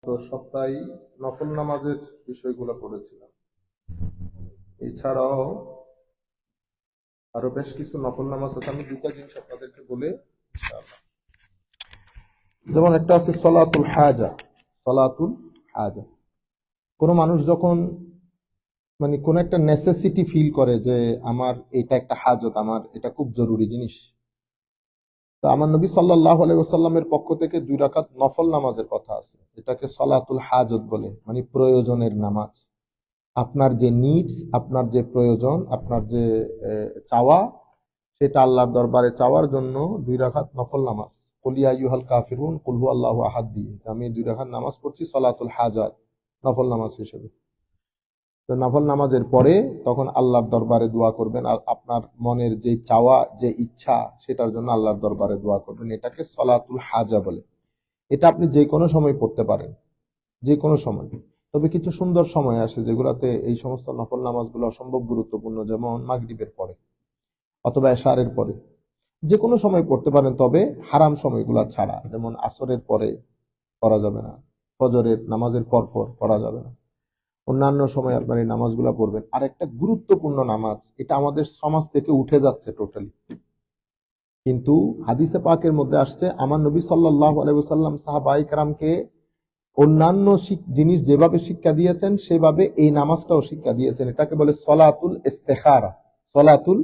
তো সপ্তাহে নফল নামাজের বিষয়গুলো পড়েছিলাম। এছাড়াও আরো বেশ কিছু নফল নামাজ আছে, আমি দুটা জিনিস আপনাদেরকে বলে ইনশাআল্লাহ। যেমন একটা আছে সলাতুল হাজা। সলাতুল হাজা, কোন মানুষ যখন মানে কোন একটা নেসেসিটি ফিল করে যে আমার এটা একটা হাজত, আমার এটা খুব জরুরি জিনিস, তো আমার নবী সাল্লাল্লাহু আলাইহি ওয়াসাল্লামের পক্ষ থেকে 2 রাকাত নফল নামাজের কথা আছে। এটাকে সলাতুল হাজত বলে, মানে প্রয়োজনের নামাজ। আপনার যে নিডস, আপনার যে প্রয়োজন, আপনার যে চাওয়া, সেটা আল্লাহর দরবারে চাওয়ার জন্য 2 রাকাত নফল নামাজ, কুল ইয়া আইয়ুহাল কাফিরুন কুল হুয়াল্লাহু আহাদ দিয়ে আমি 2 রাকাত নামাজ পড়ছি সলাতুল হাজাত, নফল নামাজ হিসেবে। তো নফল নামাজের পরে তখন আল্লাহর দরবারে দোয়া করবেন, আর আপনার মনের যে চাওয়া, যে ইচ্ছা, সেটার জন্য আল্লাহর দরবারে দোয়া করবেন। এটাকে সলাতুল হাজা বলে। এটা আপনি যে কোনো সময় পড়তে পারেন, যে কোনো সময়। তবে কিছু সুন্দর সময় আসে যেগুলোতে এই সমস্ত নফল নামাজগুলো অসম্ভব গুরুত্বপূর্ণ, যেমন মাগরিবের পরে অথবা এশারের পরে। যে কোনো সময় পড়তে পারেন, তবে হারাম সময়গুলো ছাড়া, যেমন আসরের পরে পড়া যাবে না, ফজরের নামাজের পর পর পড়া যাবে না। অন্যান্য সময় আপনার এই নামাজগুলো পড়বেন। আর একটা গুরুত্বপূর্ণ নামাজ, এটা আমাদের সমাজ থেকে উঠে যাচ্ছে টোটালি, কিন্তু হাদিসে পাকের মধ্যে আসছে আমার নবী সাল্লাল্লাহু আলাইহি ওয়াসাল্লাম সাহাবায়ে কেরামকে অন্যান্য জিনিস যেভাবে শিক্ষা দিয়েছেন সেভাবে এই নামাজটাও শিক্ষা দিয়েছেন। এটাকে বলে সলাতুল ইস্তেখারা। সলাতুল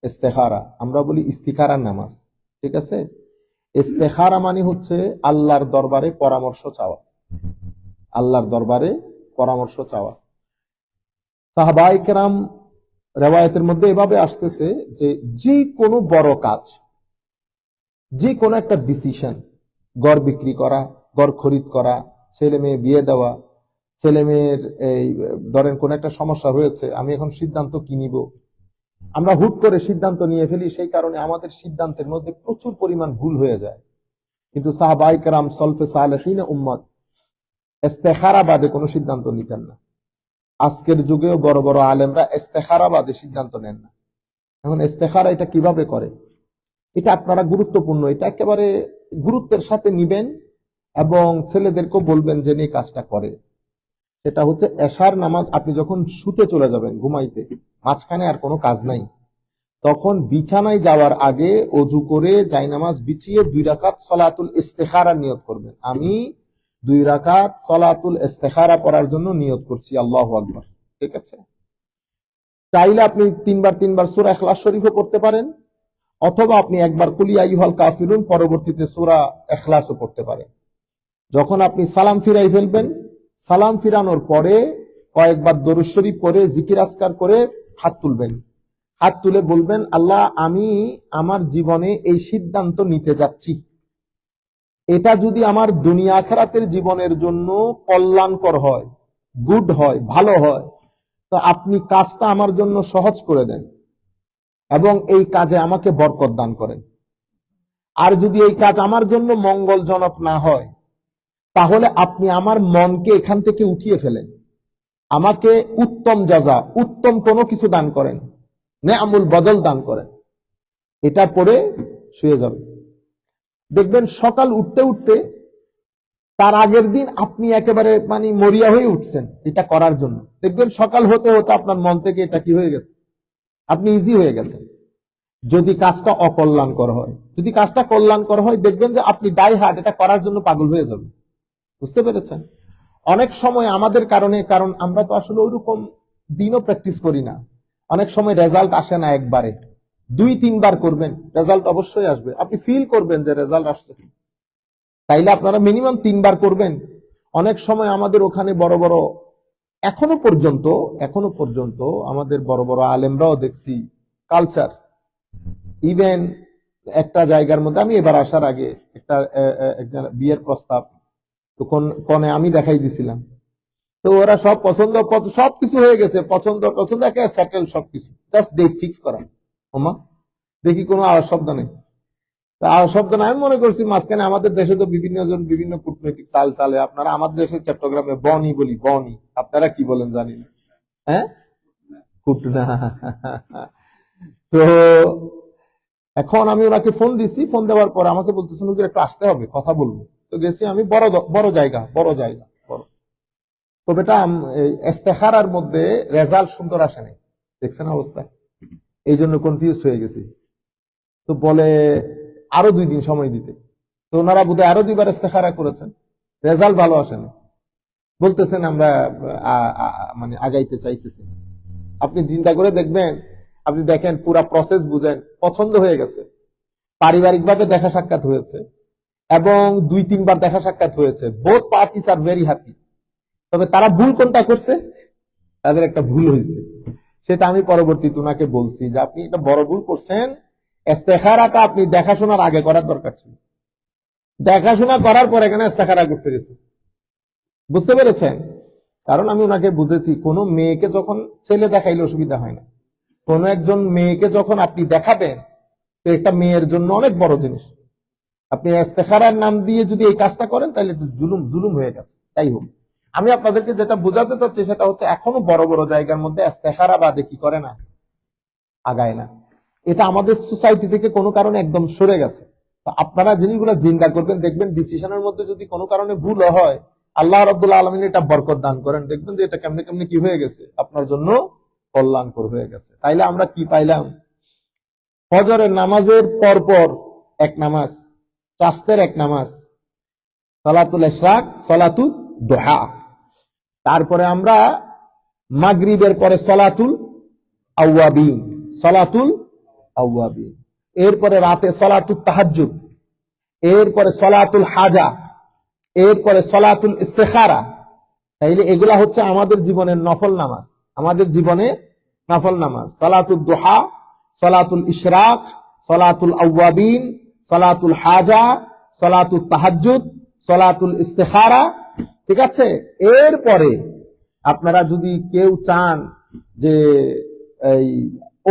ইস্তেখারা, আমরা বলি ইস্তিখারার নামাজ, ঠিক আছে? ইস্তেখারা মানে হচ্ছে আল্লাহর দরবারে পরামর্শ চাওয়া, আল্লাহর দরবারে পরামর্শ চাওয়া। সাহাবায়ে কেরাম রিওয়ায়াতের মধ্যে এভাবে আসতেছে যে যে কোনো বড় কাজ, যে কোনো একটা ডিসিশন, ঘর বিক্রি করা, ঘর খরিদ করা, ছেলে মেয়ে বিয়ে দেওয়া, ছেলে মেয়ের এই ধরেন কোন একটা সমস্যা হয়েছে, আমি এখন সিদ্ধান্ত কি নিব, আমরা হুট করে সিদ্ধান্ত নিয়ে ফেলি, সেই কারণে আমাদের সিদ্ধান্তের মধ্যে প্রচুর পরিমাণ ভুল হয়ে যায়। কিন্তু সাহাবায়ে কেরাম সলফে সালেহিন উম্মত ইস্তেখারা বাদে কোনো সিদ্ধান্ত নিতেন না। আজকের যুগেও বড় বড় আলেমরা ইস্তেখারা বাদে সিদ্ধান্ত নেন না। এখন ইস্তেখারা এটা কিভাবে করে, এটা আপনারা গুরুত্বপূর্ণ, এটা একেবারে গুরুত্বের সাথে নিবেন এবং ছেলেদেরকেও বলবেন যে এই কাজটা করে। সেটা হচ্ছে এশার নামাজ, আপনি যখন শুতে চলে যাবেন ঘুমাইতে, মাঝখানে আর কোনো কাজ নাই, তখন বিছানায় যাওয়ার আগে অজু করে জায়নামাজ বিছিয়ে 2 রাকাত সলাতুল ইস্তেখারা নিয়ত করবেন। আমি 2 রাকাত সলাতুল ইস্তেখারা পড়ার জন্য নিয়ত করছি, আল্লাহু আকবার। ঠিক আছে? চাইলে আপনি 3 বার সূরা ইখলাস শরীফও পড়তে পারেন, অথবা আপনি একবার কুল ইয়া আইয়ুহাল কাফিরুন, পরবর্তীতে সূরা ইখলাসও পড়তে পারেন। যখন আপনি সালাম ফিরাই ফেলবেন, সালাম ফিরানোর পরে কয়েকবার দরুদ শরীফ পড়ে জিকির আজকার করে হাত তুলবেন। হাত তুলে বলবেন, আল্লাহ, আমি আমার জীবনে এই সিদ্ধান্ত নিতে যাচ্ছি, এটা যদি আমার দুনিয়া আখিরাতের জীবনের জন্য কল্যাণকর হয়, গুড হয়, ভালো হয়, তো আপনি কাজটা আমার জন্য সহজ করে দেন এবং এই কাজে আমাকে বরকত দান করেন। আর যদি এই কাজ আমার জন্য মঙ্গলজনক না হয়, তাহলে আপনি আমার মনকে এখান থেকে উঠিয়ে ফেলেন, আমাকে উত্তম জাযা, উত্তম কোনো কিছু দান করেন, নেআমুল বদল দান করেন। এটা পড়ে শুয়ে যাবে। দেখবেন সকাল উঠতে উঠতে তার আগের দিন আপনি একেবারে মানে মরিয়া হয়ে উঠছেন এটা করার জন্য। দেখবেন সকাল হতে হতে আপনার মন থেকে এটা কি হয়ে গেছে, আপনি ইজি হয়ে গেছেন। যদি কাজটা অকল্যাণকর হয়, যদি কাজটা কল্যাণকর হয়, দেখবেন যে আপনি ডাই হার্ড এটা করার জন্য পাগল হয়ে যাবেন। বুঝতে পেরেছেন? অনেক সময় আমাদের কারণে, কারণ আমরা তো আসলে ওইরকম দিনও প্র্যাকটিস করি না, অনেক সময় রেজাল্ট আসে না একবারে, 2-3 বার করবেন, রেজাল্ট অবশ্যই আসবে, আপনি ফিল করবেন যে রেজাল্ট আসছে। তাইলে আপনারা মিনিমাম 3 বার করবেন। অনেক সময় আমাদের ওখানে বড় বড়, এখনো পর্যন্ত আমাদের বড় বড় আলেমরাও দেখছি কালচার, ইভেন একটা জায়গার মধ্যে আমি এবার আসার আগে একটা বিয়ের প্রস্তাব, তো কনে আমি দেখাই দিছিলাম, তো ওরা সব পছন্দ, সবকিছু হয়ে গেছে, পছন্দ একে সেটেল, সবকিছু জাস্ট ডেট ফিক্স করা। ওমা, দেখি কোনো আওয়াজ শব্দ নেই। তা আওয়াজ শব্দ না, আমি মনে করছি মাঝখানে আমাদের দেশে তো বিভিন্ন জন বিভিন্ন কূটনৈতিক চাল চালে, আপনারা আমাদের দেশে চট্টগ্রামে বনি বলি, বনি, আপনারা কি বলেন জানি না, হ্যাঁ, কুটনা। তো এখন আমি ওনাকে ফোন দিছি, ফোন দেওয়ার পর আমাকে বলতেছেন হুজুর একটু আসতে হবে, কথা বলবো। তো গেছি আমি বড় জায়গা বড়। তো বেটা ইস্তেখারার মধ্যে রেজাল্ট সুন্দর আসে নাই, দেখছেন অবস্থা, এই জন্য কনফিউজ হয়ে গেছি। তো বলে আরো 2 দিন সময় দিতে। তো ওনারা বোধহয় আরো 2বার ইস্তেখারা করেছেন, রেজাল্ট ভালো আসেনি। বলতেছেন আমরা মানে আগাইতে চাইতেছি। আপনি চিন্তা করে দেখবেন, আপনি দেখেন পুরা প্রসেস বুঝেন, পছন্দ হয়ে গেছে, পারিবারিকভাবে দেখা সাক্ষাৎ হয়েছে এবং 2-3বার দেখা সাক্ষাৎ হয়েছে, both parties are very happy. তবে তারা ভুল কোনটা করছে, তাদের একটা ভুল হয়েছে, সেটা আমি পরবর্তীতে ওনাকে বলছি যে আপনি একটা বড় ভুল করছেন। ইস্তেখারাটা আপনি দেখাশোনার আগে করার দরকার ছিল, দেখাশোনা করার পর এখানে ইস্তেখারা করতে গেছে। বুঝতে পেরেছেন? কারণ আমি ওনাকে বুঝেছি, কোন মেয়েকে যখন ছেলে দেখাইলে অসুবিধা হয় না, কোন একজন মেয়েকে যখন আপনি দেখাবেন, তো একটা মেয়ের জন্য অনেক বড় জিনিস। আপনি ইস্তেখারার নাম দিয়ে যদি এই কাজটা করেন, তাহলে একটু জুলুম হয়ে গেছে। তাই হোক, আমি আপনাদেরকে যেটা বোঝাতে চাচ্ছি সেটা হচ্ছে, এখনো বড় বড় জায়গার মধ্যে ইস্তেখারা বাদে কি করে না, আগায় না। এটা আমাদের সোসাইটি থেকে কোনো কারণে একদম সরে গেছে। তো আপনারা জিনিসগুলো চিন্তা করবেন, দেখবেন ডিসিশনের মধ্যে যদি কোনো কারণে ভুল হয়, আল্লাহ রাব্বুল আলামিন এটা বরকত দান করেন, দেখবেন যে এটা কেমনে কেমনে কি হয়ে গেছে, আপনার জন্য কল্যাণকর হয়ে গেছে। তাইলে আমরা কি পাইলাম? ফজরের নামাজের পরপর এক নামাজ, চাষতের এক নামাজ, সালাতুল ইশরাক, সালাতুল দুহা। তারপরে আমরা মাগরিবের পরে সালাতুল আওয়াবিন, সালাতুল আওয়াবিন। এরপরে রাতে সালাতুল তাহাজ্জুদ, এরপরে সালাতুল হাজা, এরপরে সালাতুল ইস্তেখারা। তাইলে এগুলা হচ্ছে আমাদের জীবনের নফল নামাজ, আমাদের জীবনে নফল নামাজ। সালাতুল দুহা, সালাতুল ইশরাক, সালাতুল আওয়াবিন, সালাতুল হাজা, সালাতুল তাহাজ্জুদ, সালাতুল ইস্তেখারা। ঠিক আছে? এরপরে আপনারা যদি কেউ চান যে এই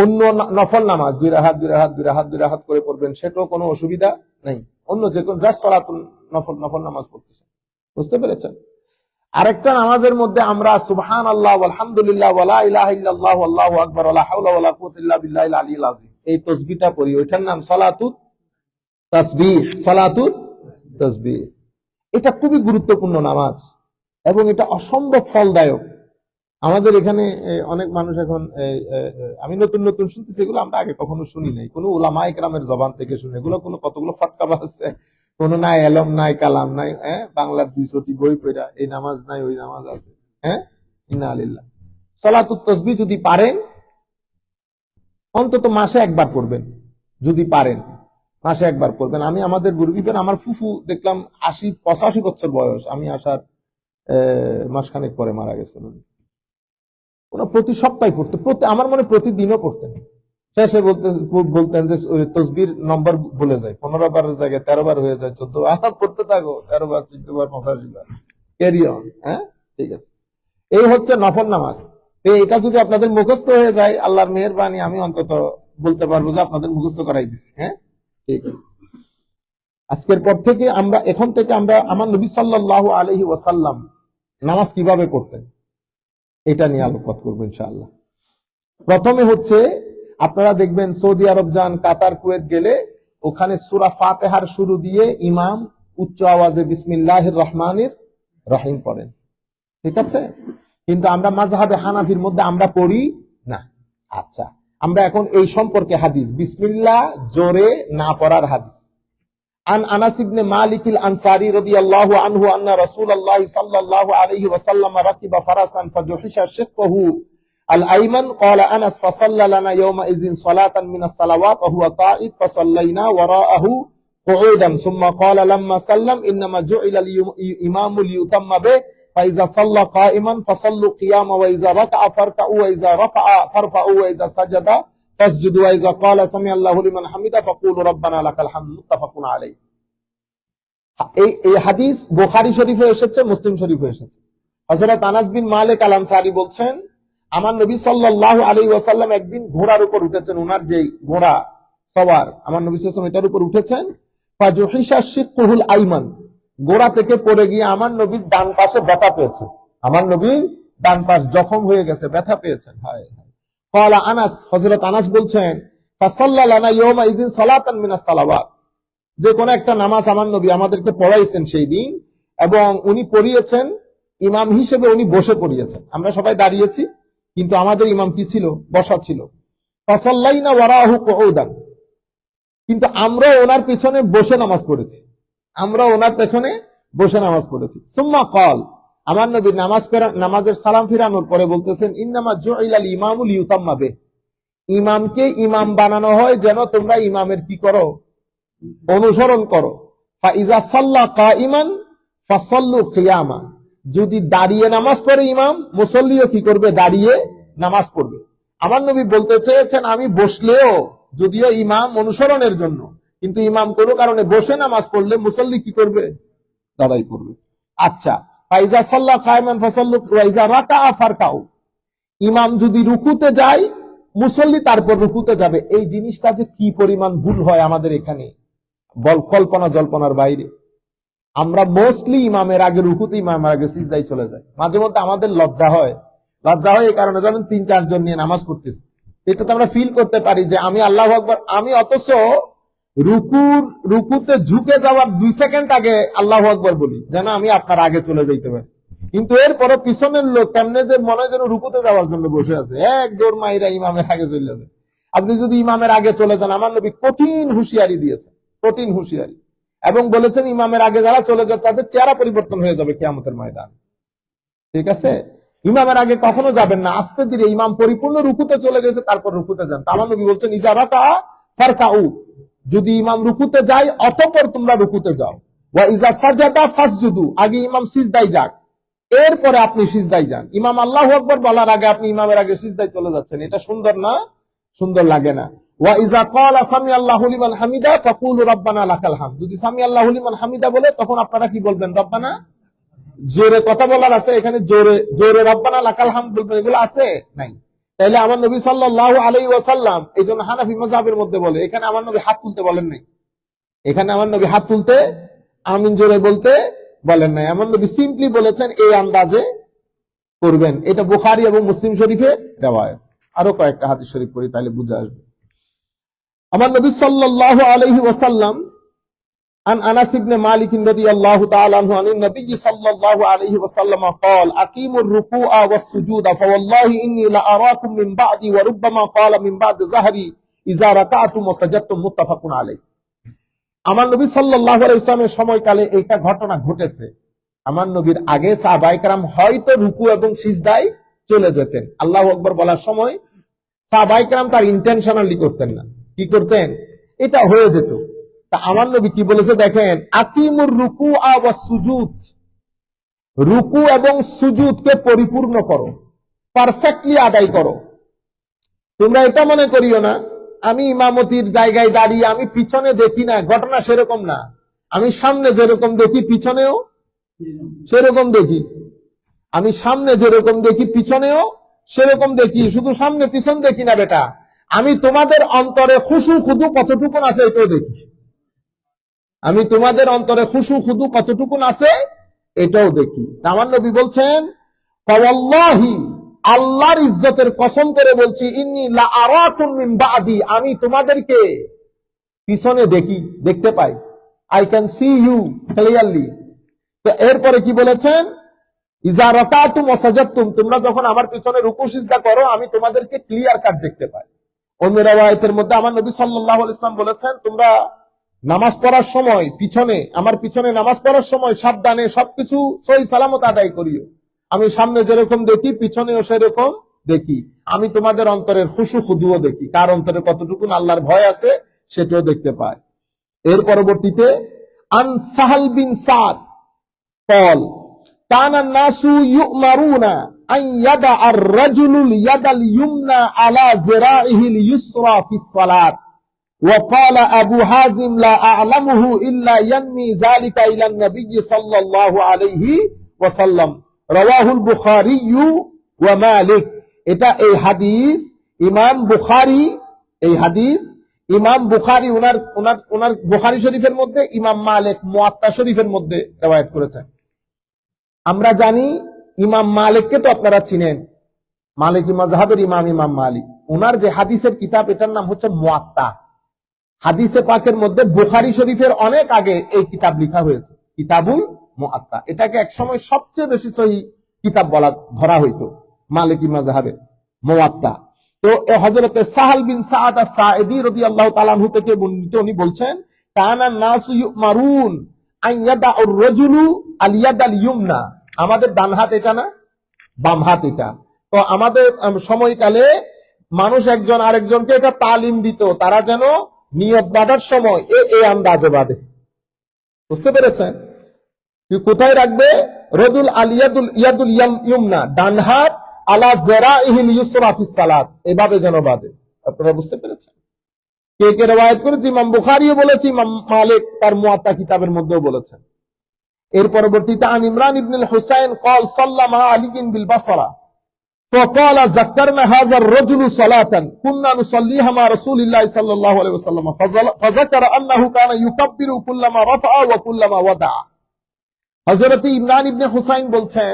অন্য নফল নামাজ 2 রাকাত 2 রাকাত 2 রাকাত 2 রাকাত করে পড়বেন, সেটাও কোনো অসুবিধা নেই। অন্য যে কোনো জাস্ট সালাতুল নফল নামাজ পড়তেছেন। বুঝতে পেরেছেন? আরেকটা নামাজের মধ্যে আমরা সুবহানাল্লাহ আলহামদুলিল্লাহ ওয়ালা ইলাহা ইল্লাল্লাহু আল্লাহু আকবার ওয়ালা হাওলা ওয়ালা কুওয়াতা ইল্লা বিল্লাহিল আলিয়্যিল আযীম, এই তাসবিহটা পড়ি। ওইটার নাম সালাতুত তাসবিহ, সালাতুত তাসবিহ। এটা খুবই গুরুত্বপূর্ণ নামাজ এবং এটা অসম্ভব ফলদায়ক। আমাদের এখানে অনেক মানুষ এখন, আমি নতুন নতুন শুনতেছি, এগুলো আমরা আগে কখনো শুনি নাই, কোন উলামায়ে কেরামের জবান থেকে শুনি। এগুলো কোনো কতগুলো ফটকা আছে, কোনো নাই এলম নাই কালাম নাই, বাংলার 200টি বই পড়া এই নামাজ নাই ওই নামাজ আছে। ইন্না লিল্লাহ। সালাতুত তাসবিহ যদি পারেন, অন্তত মাসে একবার পড়বেন, যদি পারেন মাসে একবার পড়বেন। আমি আমাদের গুরুবিবেন, আমার ফুফু দেখলাম 80-85 বছর বয়স, আমি আসার মাসখানেক পরে মারা গেছেন। ওরা প্রতি সপ্তাহে পড়তেন, আমার মনে প্রতিদিনও পড়তেন। শেষে বলতেন যে তসবির নম্বর বলে যায়, 15 বারের জায়গায় 13 বার হয়ে যায়, 14 বার পড়তে থাকো, 13 বার 14 বার 85 বার, ক্যারি অন। ঠিক আছে, এই হচ্ছে নফল নামাজ। এটা যদি আপনাদের মুখস্থ হয়ে যায়, আল্লাহর মেহেরবানি, আমি অন্তত বলতে পারবো যে আপনাদের মুখস্থ করাই দিচ্ছি। ঠিক আছে, আজকের পর থেকে আমরা, এখন থেকে আমরা আমার নবী সাল্লাল্লাহু আলাইহি ওয়াসাল্লাম নামাজ কিভাবে পড়তেন এটা নিয়ে আলোকপাত করবো ইনশাআল্লাহ। প্রথমে হচ্ছে, আপনারা দেখবেন সৌদি আরব যান, কাতার, কুয়েত গেলে ওখানে সূরা ফাতিহার শুরু দিয়ে ইমাম উচ্চ আওয়াজে বিসমিল্লাহির রহমানির রহিম পড়েন। ঠিক আছে? কিন্তু আমরা মাযহাবে হানাফির মধ্যে আমরা পড়ি না। আচ্ছা, আমরা এখন এই সম্পর্কে হাদিস, বিসমিল্লাহ জোরে না পড়ার হাদিস। عن أنس بن مالك الأنصاري رضي الله عنه أن رسول الله صلى الله عليه وسلم ركب فرسا فجحش شقه الأيمن. قال أنس فصلى لنا يومئذ صلاة من الصلوات وهو قائد فصلينا وراءه قعودا ثم قال لما سلم إنما جعل الإمام ليتم به فإذا صلى قائما فصلوا قياما وإذا ركع فاركعوا وإذا رفع فارفعوا وإذا سجد فاسجدوا وإذا قال سمع الله لمن حمده فقولوا ربنا لك الحمد متفق عليه। এই হাদিস বুখারী শরীফে এসেছে, মুসলিম শরীফে এসেছে। হযরত আনাস বিন মালিক আল আনসারী বলছেন, আমার নবী সাল্লাল্লাহু আলাইহি ওয়াসাল্লাম একদিন ঘোড়ার উপর উঠেছেন, ওনার যে ঘোড়া সওয়ার, আমার নবী সাল্লাল্লাহু আলাইহি ওয়াসাল্লাম এটার উপর উঠেছেন। ফাজুহিশা শিক্কুহুল আইমান, ঘোড়া থেকে পড়ে গিয়ে আমার নবীর ডান পাশে ব্যথা পেয়েছে, আমার নবীর ডান পাশ জখম হয়ে গেছে, ব্যথা পেয়েছেন। হায় হায়। ক্বালা আনাস, হযরত আনাস বলছেন, ফাসাল্লা লানা ইয়াওমা ইযিন সালাতান মিনাস সালাওয়াত, যে কোনো একটা নামাজ আমার নবী আমাদেরকে পড়াইছেন সেই দিন, এবং উনি পড়িয়েছেন ইমাম হিসেবে, উনি বসে পড়িয়েছেন, আমরা সবাই দাঁড়িয়েছি, কিন্তু আমাদের ইমাম কি ছিল? বসা ছিল। ফাসাল্লাইনা ওয়ারাহু কুউদান, কিন্তু আমরা ওনার পিছনে বসে নামাজ পড়েছি, আমরা ওনার পেছনে বসে নামাজ পড়েছি। সুম্মা কল, আমার নবী নামাজের সালাম ফিরানোর পরে বলতেছেন, ইন্নামা জুইলাল ইমামু লিইউতাম্মা বিহি, ইমামকে ইমাম বানানো হয় যেন তোমরা ইমামের কি করো? অনুসরণ করো। ফাইজা সাল্লা কাইমান ফাসাল্লু কিয়ামা, যদি দাঁড়িয়ে নামাজ পড়ে ইমাম, মুসল্লিও কি করবে? দাঁড়িয়ে নামাজ পড়বে। আমার নবী বলতে চেয়েছেন আমি বসলেও, যদিও ইমাম অনুসরণের জন্য, কিন্তু ইমাম কোনো কারণে বসে নামাজ পড়লে মুসল্লি কি করবে? দাঁড়াই পড়বে। আচ্ছা, ফাইজা সাল্লা কাইমান ফাসাল্লু ওয়াইজা রাকাআ ফারকাউ, ইমাম যদি রুকুতে যায় মুসল্লি তারপর রুকুতে যাবে। এই জিনিসটা যে কি পরিমাণ ভুল হয় আমাদের এখানে, কল্পনা জল্পনার বাইরে। আমরা মোস্টলি ইমামের আগে রুকুতে, ইমামের আগে সিজদায় চলে যাই। মাঝে মধ্যে আমাদের লজ্জা হয় এই কারণে, যখন 3-4 জন নিয়ে নামাজ পড়তেছি, এটাতে আমরা ফিল করতে পারি যে আমি আল্লাহু আকবার, আমি অথচ রুকুতে ঝুঁকে যাওয়ার 2 সেকেন্ড আগে আল্লাহু আকবার বলি, যেন আমি আপনার আগে চলে যাইতে পারি। কিন্তু এরপরে পিছনের লোক কেমনে যে মনে হয় যেন রুকুতে যাওয়ার জন্য বসে আছে, এক দৌড় মাইরা ইমামের আগে চলে যাবে। আপনি যদি ইমামের আগে চলে যান, আমার নবী কঠিন হুঁশিয়ারি দিয়েছেন, কঠিন হুঁশিয়ারি, এবং বলেছেন ইমামের আগে যারা চলে যায় তাদের চেহারা পরিবর্তন হয়ে যাবে কিয়ামতের ময়দান। ঠিক আছে, ইমামের আগে কখনো যাবেন না, আস্তে ধীরে, ইমাম পরিপূর্ণ রুকুতে চলে গেছে তারপর রুকুতে যান। আমার নবী বলছেন ইজা রাকাআ ফারকাউ, যদি ইমাম রুকুতে যায় অতঃপর তোমরা রুকুতে যাও। ওয়া ইজা সাজাদা ফাসজুদু, আগে ইমাম সিজদায় যাক, এরপরে আপনি সিজদায় যান। ইমাম আল্লাহু আকবার বলার আগে আপনি ইমামের আগে সিজদায় চলে যাচ্ছেন, এটা সুন্দর না? সুন্দর লাগে না? ওয়া ইজা ক্বালা সামি আল্লাহু লিমান হামিদা ফাকুলু রাব্বানা লাকাল হামদ, যদি সামি আল্লাহু লিমান হামিদা বলে তখন আপনারা কি বলবেন? রব্বানা। জোরে কথা বলার আছে এখানে, জোরে জোরে রব্বানা লাকাল হামদ বলবেন, এগুলো আছে? নাই। তাইলে আমার নবী সাল্লাল্লাহু আলাইহি ওয়াসাল্লাম, এইজন্য হানাফি মাযহাবের মধ্যে বলে, এখানে আমার নবী হাত তুলতে বলেন নাই, এখানে আমার নবী হাত তুলতে, আমিন জোরে বলতে বলেন নাই। আমার নবী সিম্পলি বলেছেন এই আন্দাজে করবেন। এটা বুখারী এবং মুসলিম শরীফে রিওয়ায়াত। আরো কয়েকটা হাদিস শরীফ পড়ি, তাহলে বুঝে আসবে। আমার নবী সাল্লাল্লাহু আলাইহি ওয়াসাল্লাম, عن أنس بن مالك رضي الله تعالى عنه عن النبي صلى الله عليه وسلم قال أقيموا الركوع والسجود فوالله إني لأراكم من بعدي وربما قال من بعد ظهري إذا ركعتم وسجدتم متفق عليه। আমার নবী সাল্লাল্লাহু আলাইহি ওয়াসাল্লামের সময়কালে এইটা ঘটনা ঘটেছে। আমার নবীর আগে সাহাবায়ে কেরাম হয়তো রুকু এবং সিজদায় চলে যেতেন, আল্লাহু আকবার বলার সময় সাহাবায়ে কেরাম তার ইন্টেনশনালি করতেন না, কি করতেন? এটা হয়ে যেত। তা আমার নবী কি বলেছে দেখেন, আকিমুর রুকুআ ওয়াস সুজুদ, রুকু এবং সুজুদকে পরিপূর্ণ করো, পারফেক্টলি আদায় করো। তোমরা এটা মনে করিও না আমি ইমামতির জায়গায় দাঁড়িয়ে আমি পিছনে দেখি না, ঘটনা সেরকম না। আমি সামনে যেরকম দেখি পিছনেও সেরকম দেখি, আমি সামনে যেরকম দেখি পিছনেও সেরকম দেখি, শুধু সামনে পিছন দেখি না বেটা, আমি তোমাদের অন্তরে খুশু খুদু কতটুকুন আছে এটাও দেখি, আমি তোমাদের অন্তরে খুশু খুদু কতটুকুন আছে এটাও দেখি। আমার নবী বলছেন ফাওয়াল্লাহি, আল্লাহর ইজ্জতের কসম করে বলছি, ইন্নী লা আরাকুম মিন বাদি, আমি তোমাদেরকে পিছনে দেখি, দেখতে পাই, I can see you clearly. তো এরপরে কি বলেছেন, ইজা রাকাতুম ওয়া সাজাদতুম, তোমরা যখন আমার পিছনে রুকু সিজদা করো আমি তোমাদেরকে ক্লিয়ার কাট দেখতে পাই। অন্য রাওয়ায়াতের মধ্যে আমার নবী সাল্লাল্লাহু আলাইহি ওয়াসাল্লাম বলেছেন, তোমরা নামাজ পড়ার সময় পিছনে, আমার পিছনে নামাজ পড়ার সময় সাবধানে সবকিছু সহি সালামত আদায় করিও, আমি সামনে যেরকম দেখি পিছনেও সেরকম দেখি, আমি তোমাদের অন্তরের খুশু খুদুও দেখি, কার অন্তরে কতটুকুন আল্লাহর ভয় আছে সেটাও দেখতে পাই। এর পরবর্তীতে আন সাহাল বিন সাদ قال كان الناس يؤمرون أن يضع الرجل اليد اليمنى على ذراعه اليسرى في الصلاة وقال أبو حازم لا أعلمه إلا ينمي ذلك إلى النبي صلى الله عليه وسلم رواه البخاري ومالك। এটা এই হাদিস ইমাম বুখারী, এই হাদিস ইমাম বুখারী ওনার বুখারী শরীফের মধ্যে, ইমাম মালিক মুয়াত্তা শরীফের মধ্যে রিওয়ায়াত করেছেন। আমরা জানি ইমাম মালিককে তো আপনারা চিনেন, মালিকি মাযহাবের ইমাম মালিক, ওনার যে হাদিসের কিতাব এটার নাম হচ্ছে মুয়াত্তা। হাদিসে পাকের মধ্যে বুখারী শরীফের অনেক আগে এই কিতাব লেখা হয়েছে, কিতাবুল মুআত্তা। এটাকে একসময় সবচেয়ে বেশি সহিহ কিতাব ধরা হইতো মালিকি মাযহাবে, মুআত্তা। তো হযরতে সাহাল বিন সাআদ আস-সাঈদী রাদিয়াল্লাহু তাআলা আনহু থেকে বর্ণিত, উনি বলছেন কানা নাসু ইউমারুন আন ইয়াদাউর রাজুলু আল ইয়াদাল ইয়ুমনা। আমাদের ডান হাত এটা না, বাম হাত এটা। তো আমাদের সময়কালে মানুষ একজন আরেকজনকে এটা তালিম দিত, তারা যেন নিয়ত বাঁধার সময় এই আন্দাজে বাঁধে। বুঝতে পেরেছেন? কোথায় রাখবে? রদুল আল ইয়াদুল ইয়ুমনা, ডান হাত আলা যারাইহিল ইউসরা ফিস সালাত, এভাবে যেন বাঁধে। আপনারা বুঝতে পেরেছেন? কে কে রওয়ায়াত করেছে? ইমাম বুখারীও বলেছে, ইমাম মালিক তার মুআত্তা কিতাবের মধ্যেও বলেছেন। এর পরবর্তীতে আন ইমরান ইবনুল হুসাইন قال صلى مع علي بالبصره فقال ذكرنا هذا الرجل صلاه كنا نصليها مع رسول الله صلى الله عليه وسلم فذكر انه كان يكبر كلما رفع وكلما وضع। হযরত ইমরান ইবনে হুসাইন বলছেন,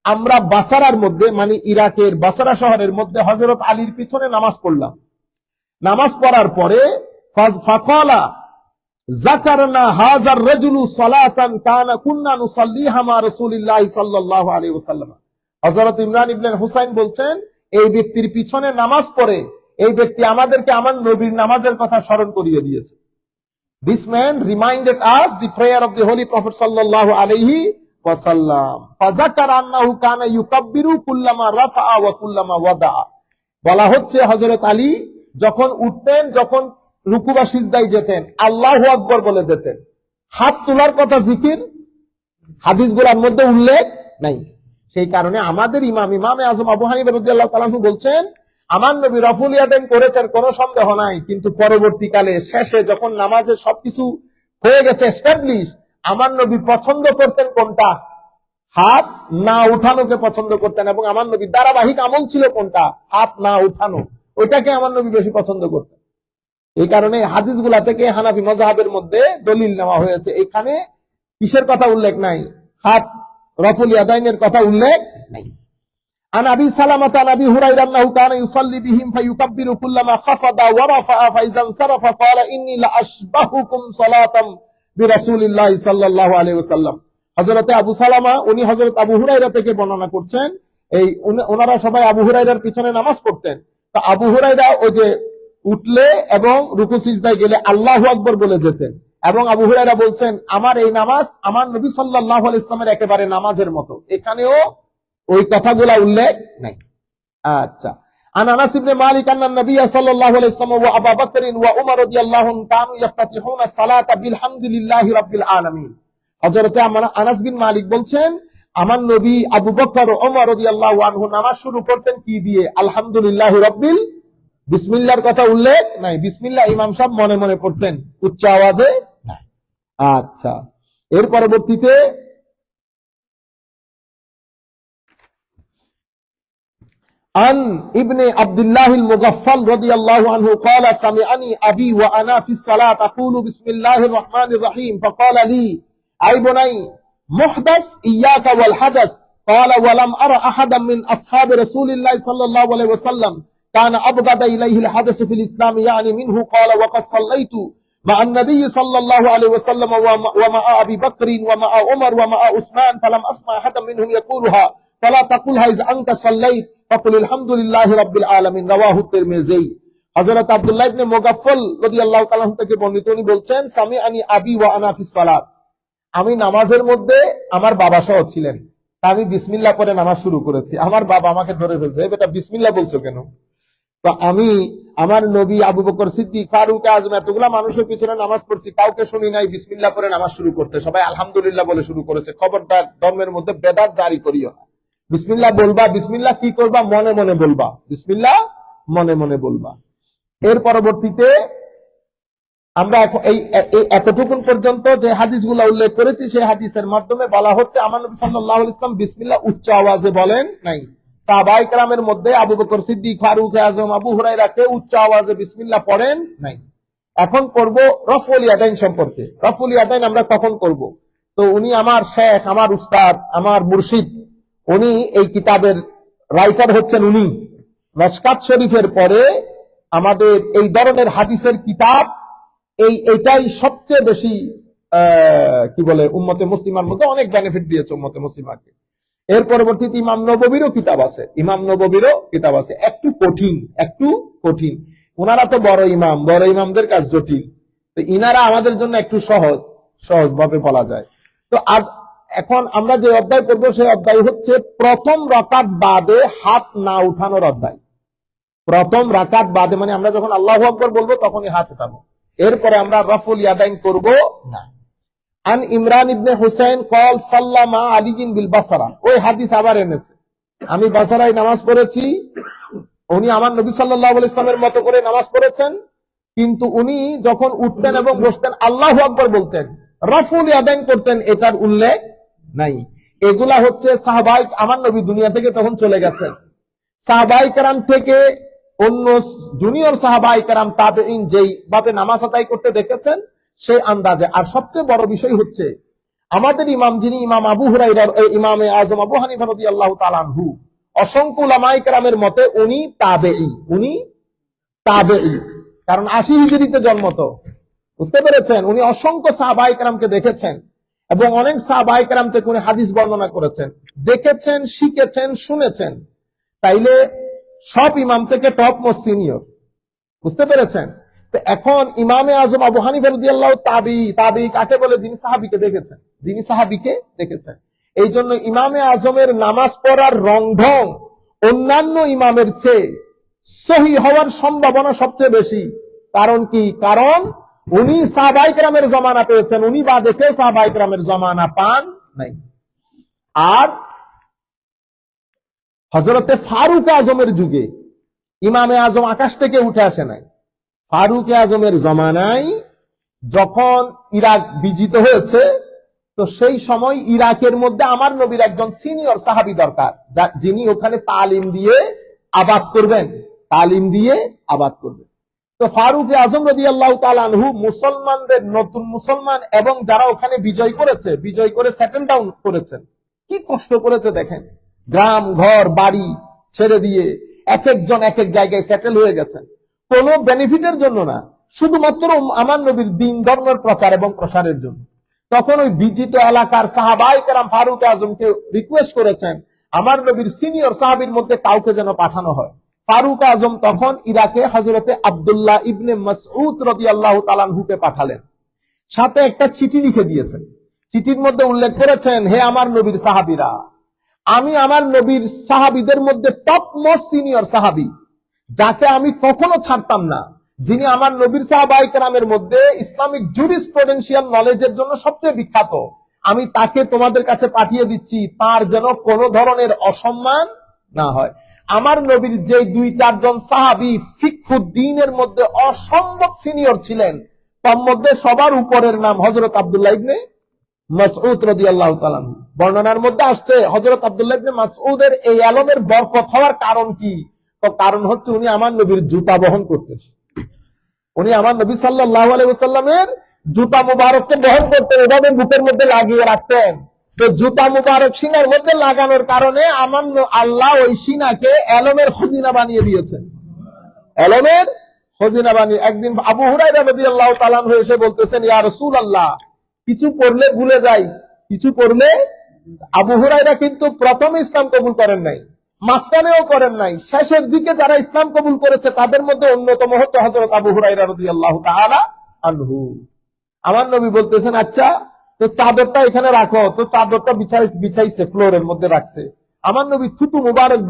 আমরা বাসারার মধ্যে, মানে ইরাকের বাসারা শহরের মধ্যে হযরত আলীর পিছনে নামাজ পড়লাম। নামাজ পড়ার পরে ফাকালা যাকারনা হাযার রাজুলু সালাতান কানা কুননা নুসাল্লিহা মা রাসূলিল্লাহি সাল্লাল্লাহু আলাইহি ওয়াসাল্লাম। হযরত ইমরান ইবনে হুসাইন বলছেন, এই ব্যক্তির পিছনে নামাজ পড়ে এই ব্যক্তি আমাদেরকে আমার নবীর নামাজের কথা স্মরণ করিয়ে দিয়েছে। This man reminded us the prayer of the Holy Prophet sallallahu alayhi wasallam. فذكر أنه كان يكبر كلما رفع وكلما وضع। বলা হচ্ছে হযরত আলী যখন উঠতেন, যখন রুকু বা সিজদায় যেতেন, আল্লাহু আকবার বলে যেতেন। হাত তোলার কথা জিকির হাদিসগুলোর মধ্যে উল্লেখ নাই। সেই কারণে আমাদের ইমামে আজম আবু হানিফা রাদিয়াল্লাহু তাআলা বলছেন, আমার নবী রফুল ইয়াদাইন করেছেন, কোনো সন্দেহ নাই, কিন্তু পরবর্তীকালে শেষে যখন নামাজে সবকিছু হয়ে গেছে এস্টাবলিশ, আমার নবী পছন্দ করতেন কোনটা? হাত না উঠানোকে পছন্দ করতেন। এবং আমার নবী ধারাবাহিক আমল ছিল কোনটা? হাত না উঠানো, ওইটাকে আমার নবী বেশি পছন্দ করতেন। এই কারণে হাদিসগুলা থেকে হানাফি মাযহাবের মধ্যে দলিল নেওয়া হয়েছে। এখানে কিসের কথা উল্লেখ নাই? হাত রফুল ইয়াদাইনের কথা উল্লেখ নাই। عن ابي سلمة عن ابي هريره انه كان يصلي بهم فيكبر كلما خفض ورفع فاذا انصرف قال اني لاشبهكم صلاه برسول الله صلى الله عليه وسلم। হযরত আবু সালামা উনি হযরত আবু হুরায়রা থেকে বর্ণনা করছেন, এই ওনারা সবাই আবু হুরায়রার পিছনে নামাজ পড়তেন। তো আবু হুরায়রা ওই যে উঠলে এবং রুকু সিজদায় গেলে আল্লাহু আকবার বলে যেতেন। এবং আবু হুরায়রা বলছেন, আমার এই নামাজ আমার নবী সাল্লাল্লাহু আলাইহি ওয়াসাল্লামের একেবারে নামাজের মতো। এখানেও ওই কথাগুলা উল্লেখ নাই। আচ্ছা, আন আনাস ইবনে মালিক আন্না নবী সাল্লাল্লাহু আলাইহি ওয়াসাল্লাম ওয়া আবু বকর ওয়া উমর রাদিয়াল্লাহু আনহুম কানু ইফতাতিহুনা সালাতা বিলহামদুলিল্লাহি রাব্বিল আলামিন। হযরতে আনাস বিন মালিক বলছেন, আমার নবী আবু বকর ও উমর রাদিয়াল্লাহু আনহু নামাজ শুরু করতেন কি দিয়ে? আলহামদুলিল্লাহি রাব্বিল, বিসমিল্লাহর কথা উল্লেখ নাই। বিসমিল্লাহ ইমাম সাহেব মনে মনে পড়তেন, উচ্চ আওয়াজে না। আচ্ছা, এর পরবর্তীতে عن ابن عبد الله المغفل رضي الله عنه قال سمعني أبي وأنا في الصلاة أقول بسم الله الرحمن الرحيم فقال لي أي بني محدث إياك والحدث قال ولم أرى أحدا من أصحاب رسول الله صلى الله عليه وسلم كان أبغض إليه الحدث في الإسلام يعني منه قال وقد صليت مع النبي صلى الله عليه وسلم ومع أبي بكر ومع عمر ومع عثمان فلم أسمع أحدا منهم يقولها فلا تقولها إذا أنت صليت فقل الحمد لله رب العالمين رواه الترمذي। হযরত আব্দুল্লাহ ইবনে মুগাফফাল রাদিয়াল্লাহু তাআলা থেকে বর্ণিত, উনি বলছেন, সামিআনি আবি ওয়া আনা ফিস সালাত, আমি নামাজের মধ্যে আমার বাবা সহ ছিলেন, আমি বিসমিল্লাহ পড়ে নামাজ শুরু করেছি। আমার বাবা আমাকে ধরে ফেলছে, বেটা বিসমিল্লাহ বলছো কেন? তো আমি আমার নবী আবু বকর সিদ্দিক ফারুক আজম এতগুলা মানুষের পিছনে নামাজ পড়ছি, কাউকে শুনি নাই বিসমিল্লাহ পড়ে নামাজ শুরু করতে, সবাই আলহামদুলিল্লাহ বলে শুরু করেছে। খবরদার, ধর্মের মধ্যে বেদাত জারি করিও না। বিসমিল্লাহ বলবা, বিসমিল্লাহ কি করবা? মনে মনে বলবা, বিসমিল্লাহ মনে মনে বলবা। এর পরবর্তীতে আমরা এই এতটুকুন পর্যন্ত যে হাদিসগুলো উল্লেখ করেছি, সেই হাদিসের মাধ্যমে বলা হচ্ছে আমার নবী সাল্লাল্লাহু আলাইহি ওয়াসাল্লাম বিসমিল্লাহ উচ্চ আওয়াজে বলেন নাই। সাহাবায়ে কেরামের মধ্যে আবু বকর সিদ্দিক, ফারুক আজম, আবু হুরায়রা কেউ উচ্চ আওয়াজে বিসমিল্লাহ পড়েন নাই। এখন করব রফউল ইয়াদাইন সম্পর্কে। রফউল ইয়াদাইন আমরা কখন করব? তো উনি আমার শেখ, আমার উস্তাদ, আমার মুর্শিদ, উনি এই কিতাবের রাইটার হচ্ছেন উনি। মিশকাত শরীফের পরে আমাদের এই ধরনের হাদিসের কিতাব এইটাই সবচেয়ে বেশি কি বলে উম্মতে মুসলিমার মধ্যে অনেক বেনিফিট দিয়েছে উম্মতে মুসলিমাকে। এর পরবর্তীতে ইমাম নববীরও কিতাব আছে, একটু কঠিন। ওনারা তো বড় ইমামদের কাজ জটিল, তো ইনারা আমাদের জন্য একটু সহজ ভাবে বলা যায়। তো আর এখন আমরা যে অধ্যায় করবো সেই অধ্যায় হচ্ছে প্রথম রাকাত বাদে হাত না উঠানোর অধ্যায়। প্রথম রাকাত বাদে মানে আমরা যখন আল্লাহু আকবার বলবো তখনই হাত উঠাবো, এরপরে আমরা রাফুল ইয়াদাইন করব না। আন ইমরান ইবনে হুসাইন কল সাল্লামা আলিগিন বিল বাসারা, ওই হাদিস আবার এনেছে। আমি বাসারায় নামাজ পড়েছি, উনি আমার নবী সাল্লাল্লাহু আলাইহি ওয়াসাল্লামের মতো করে নামাজ পড়েছেন, কিন্তু উনি যখন উঠতেন এবং বসতেন আল্লাহু আকবার বলতেন, রাফুল ইয়াদাইন করতেন, এটার উল্লেখ নাই। এগুলা হচ্ছে সাহাবাই, আমার নবী দুনিয়া থেকে তখন চলে গেছেন, সাহাবাই কেরাম থেকে অন্য জুনিয়র সাহাবাই কেরাম তাবেঈন যেই ভাবে নামাজ আদায় করতে দেখেছেন সেই আন্দাজে। আর সবচেয়ে বড় বিষয় হচ্ছে আমাদের ইমাম যিনি ইমাম আবু হুরায়রা, ইমামে আজম আবু হানিফা রাদিয়াল্লাহু তাআলা আনহু, অসংখ্য উলামায়ে কেরামের মতে উনি তাবেঈ, কারণ ৮০ হিজরিতে জন্ম, তো বুঝতে পেরেছেন। উনি অসংখ্য সাহাবায়ে কেরামকে দেখেছেন এবং অনেক সাহাবায়ে কেরাম থেকে উনি হাদিস বর্ণনা করেছেন, দেখেছেন, শিখেছেন, শুনেছেন। তাইলে সব ইমাম থেকে টপ মোস্ট সিনিয়র, বুঝতে পেরেছেন। তো এখন ইমামে আজম আবু হানিফা রাদিয়াল্লাহু তাবেঈ কাকে বলে? যিনি সাহাবীকে দেখেছেন। এই জন্য ইমামে আজমের নামাজ পড়ার রংঢং অন্যান্য ইমামের চেয়ে সহিহ হওয়ার সম্ভাবনা সবচেয়ে বেশি। কারণ কি? কারণ উনি সাহাবায়ে কেরামের জমানা পেয়েছেন, উনি বাদে কেউ সাহাবায়ে কেরামের জমানা পান নাই। আর হযরতে ফারুক আজমের যুগে ইমামে আজম আকাশ থেকে উঠে আসে নাই। ফারুক আজমের জমানায় যখন ইরাক বিজিত হয়েছে, তো সেই সময় ইরাকের মধ্যে আমার নবীর একজন সিনিয়র সাহাবী দরকার, যিনি ওখানে তালিম দিয়ে আবাদ করবেন। তো ফারুক আজম রাদিয়াল্লাহু তাআলা আনহু মুসলমানদের, নতুন মুসলমান এবং যারা ওখানে বিজয় করে সেটেল ডাউন করেছেন, কি কষ্ট করেছে দেখেন। গ্রাম ঘর বাড়ি ছেড়ে দিয়ে এক একজন এক এক জায়গায় সেটেল হয়ে গেছেন, কোন বেনিফিটের জন্য না, শুধুমাত্র আমার নবীর দ্বীন ধর্মের প্রচার এবং প্রসারের জন্য। তখন ওই বিজিত এলাকার সাহাবায়ে কেরাম ফারুক আজমকে রিকোয়েস্ট করেছেন আমার নবীর সিনিয়র সাহাবীর মধ্যে কাউকে যেন পাঠানো হয়। ফারুক আজম তখন ইরাকে হযরতে আব্দুল্লাহ ইবনে মাসউদ রাদিয়াল্লাহু তাআলা আনহুকে পাঠালেন, সাথে একটা চিঠি লিখে দিয়েছেন। চিঠির মধ্যে উল্লেখ করেছেন, হে আমার নবীর সাহাবীরা, আমি আমার নবীর সাহাবীদের মধ্যে টপ মোস্ট সিনিয়র সাহাবী, যাকে আমি কখনো ছাড়তাম না, যিনি আমার নবীর সাহাবায়ে কেরামের মধ্যে ইসলামিক জুরিসপ্রুডেন্সিয়াল নলেজের জন্য সবচেয়ে বিখ্যাত, আমি তাকে তোমাদের কাছে পাঠিয়ে দিচ্ছি, তার যেন কোনো ধরনের অসম্মান না হয়। আমার নবীর যে ২-৪ জন সাহাবী ফিকহুদ্দিনের মধ্যে অসম্ভব সিনিয়র ছিলেন, তার মধ্যে সবার উপরের নাম হযরত আব্দুল্লাহ ইবনে মাসউদ রাদিয়াল্লাহু তাআলা। বর্ণনার মধ্যে আসছে হযরত আব্দুল্লাহ ইবনে মাসউদের এই আলমের বরকত হওয়ার কারণ কি? কারণ হচ্ছে উনি আমার নবীর জুতা বহন করতেন, উনি আমার নবী সাল্লাল্লাহু আলাইহি ওয়াসাল্লামের জুতা মুবারককে বহন করতেন, এভাবে বুকের মধ্যে লাগিয়ে রাখতেন। তো জুতা মুবারক সিনার মধ্যে লাগানোর কারণে আমার আল্লাহ ওই সিনাকে এলমের খজিনা বানিয়ে দিয়েছেন, একদিন আবু হুরায়রা রাদিয়াল্লাহু তাআলা আনহু এসে বলতেছেন, ইয়া রাসূলুল্লাহ, কিছু পড়লে ভুলে যাই, আবু হুরায়রা কিন্তু প্রথমে ইসলাম কবুল করেন নাই, মাঝখানেও করেন নাই, শেষের দিকে যারা ইসলাম কবুল করেছে তাদের মধ্যে অন্যতম হচ্ছে হযরত আবু হুরায়রা রাদিয়াল্লাহু তাআলা আনহু। আমার নবী বলতেছেন, আচ্ছা তো চাদরটা এখানে রাখো। তো চাদরটা বিছাইছে, ফ্লোরের মধ্যে রাখছে। আমার নবী থুতু মুবারক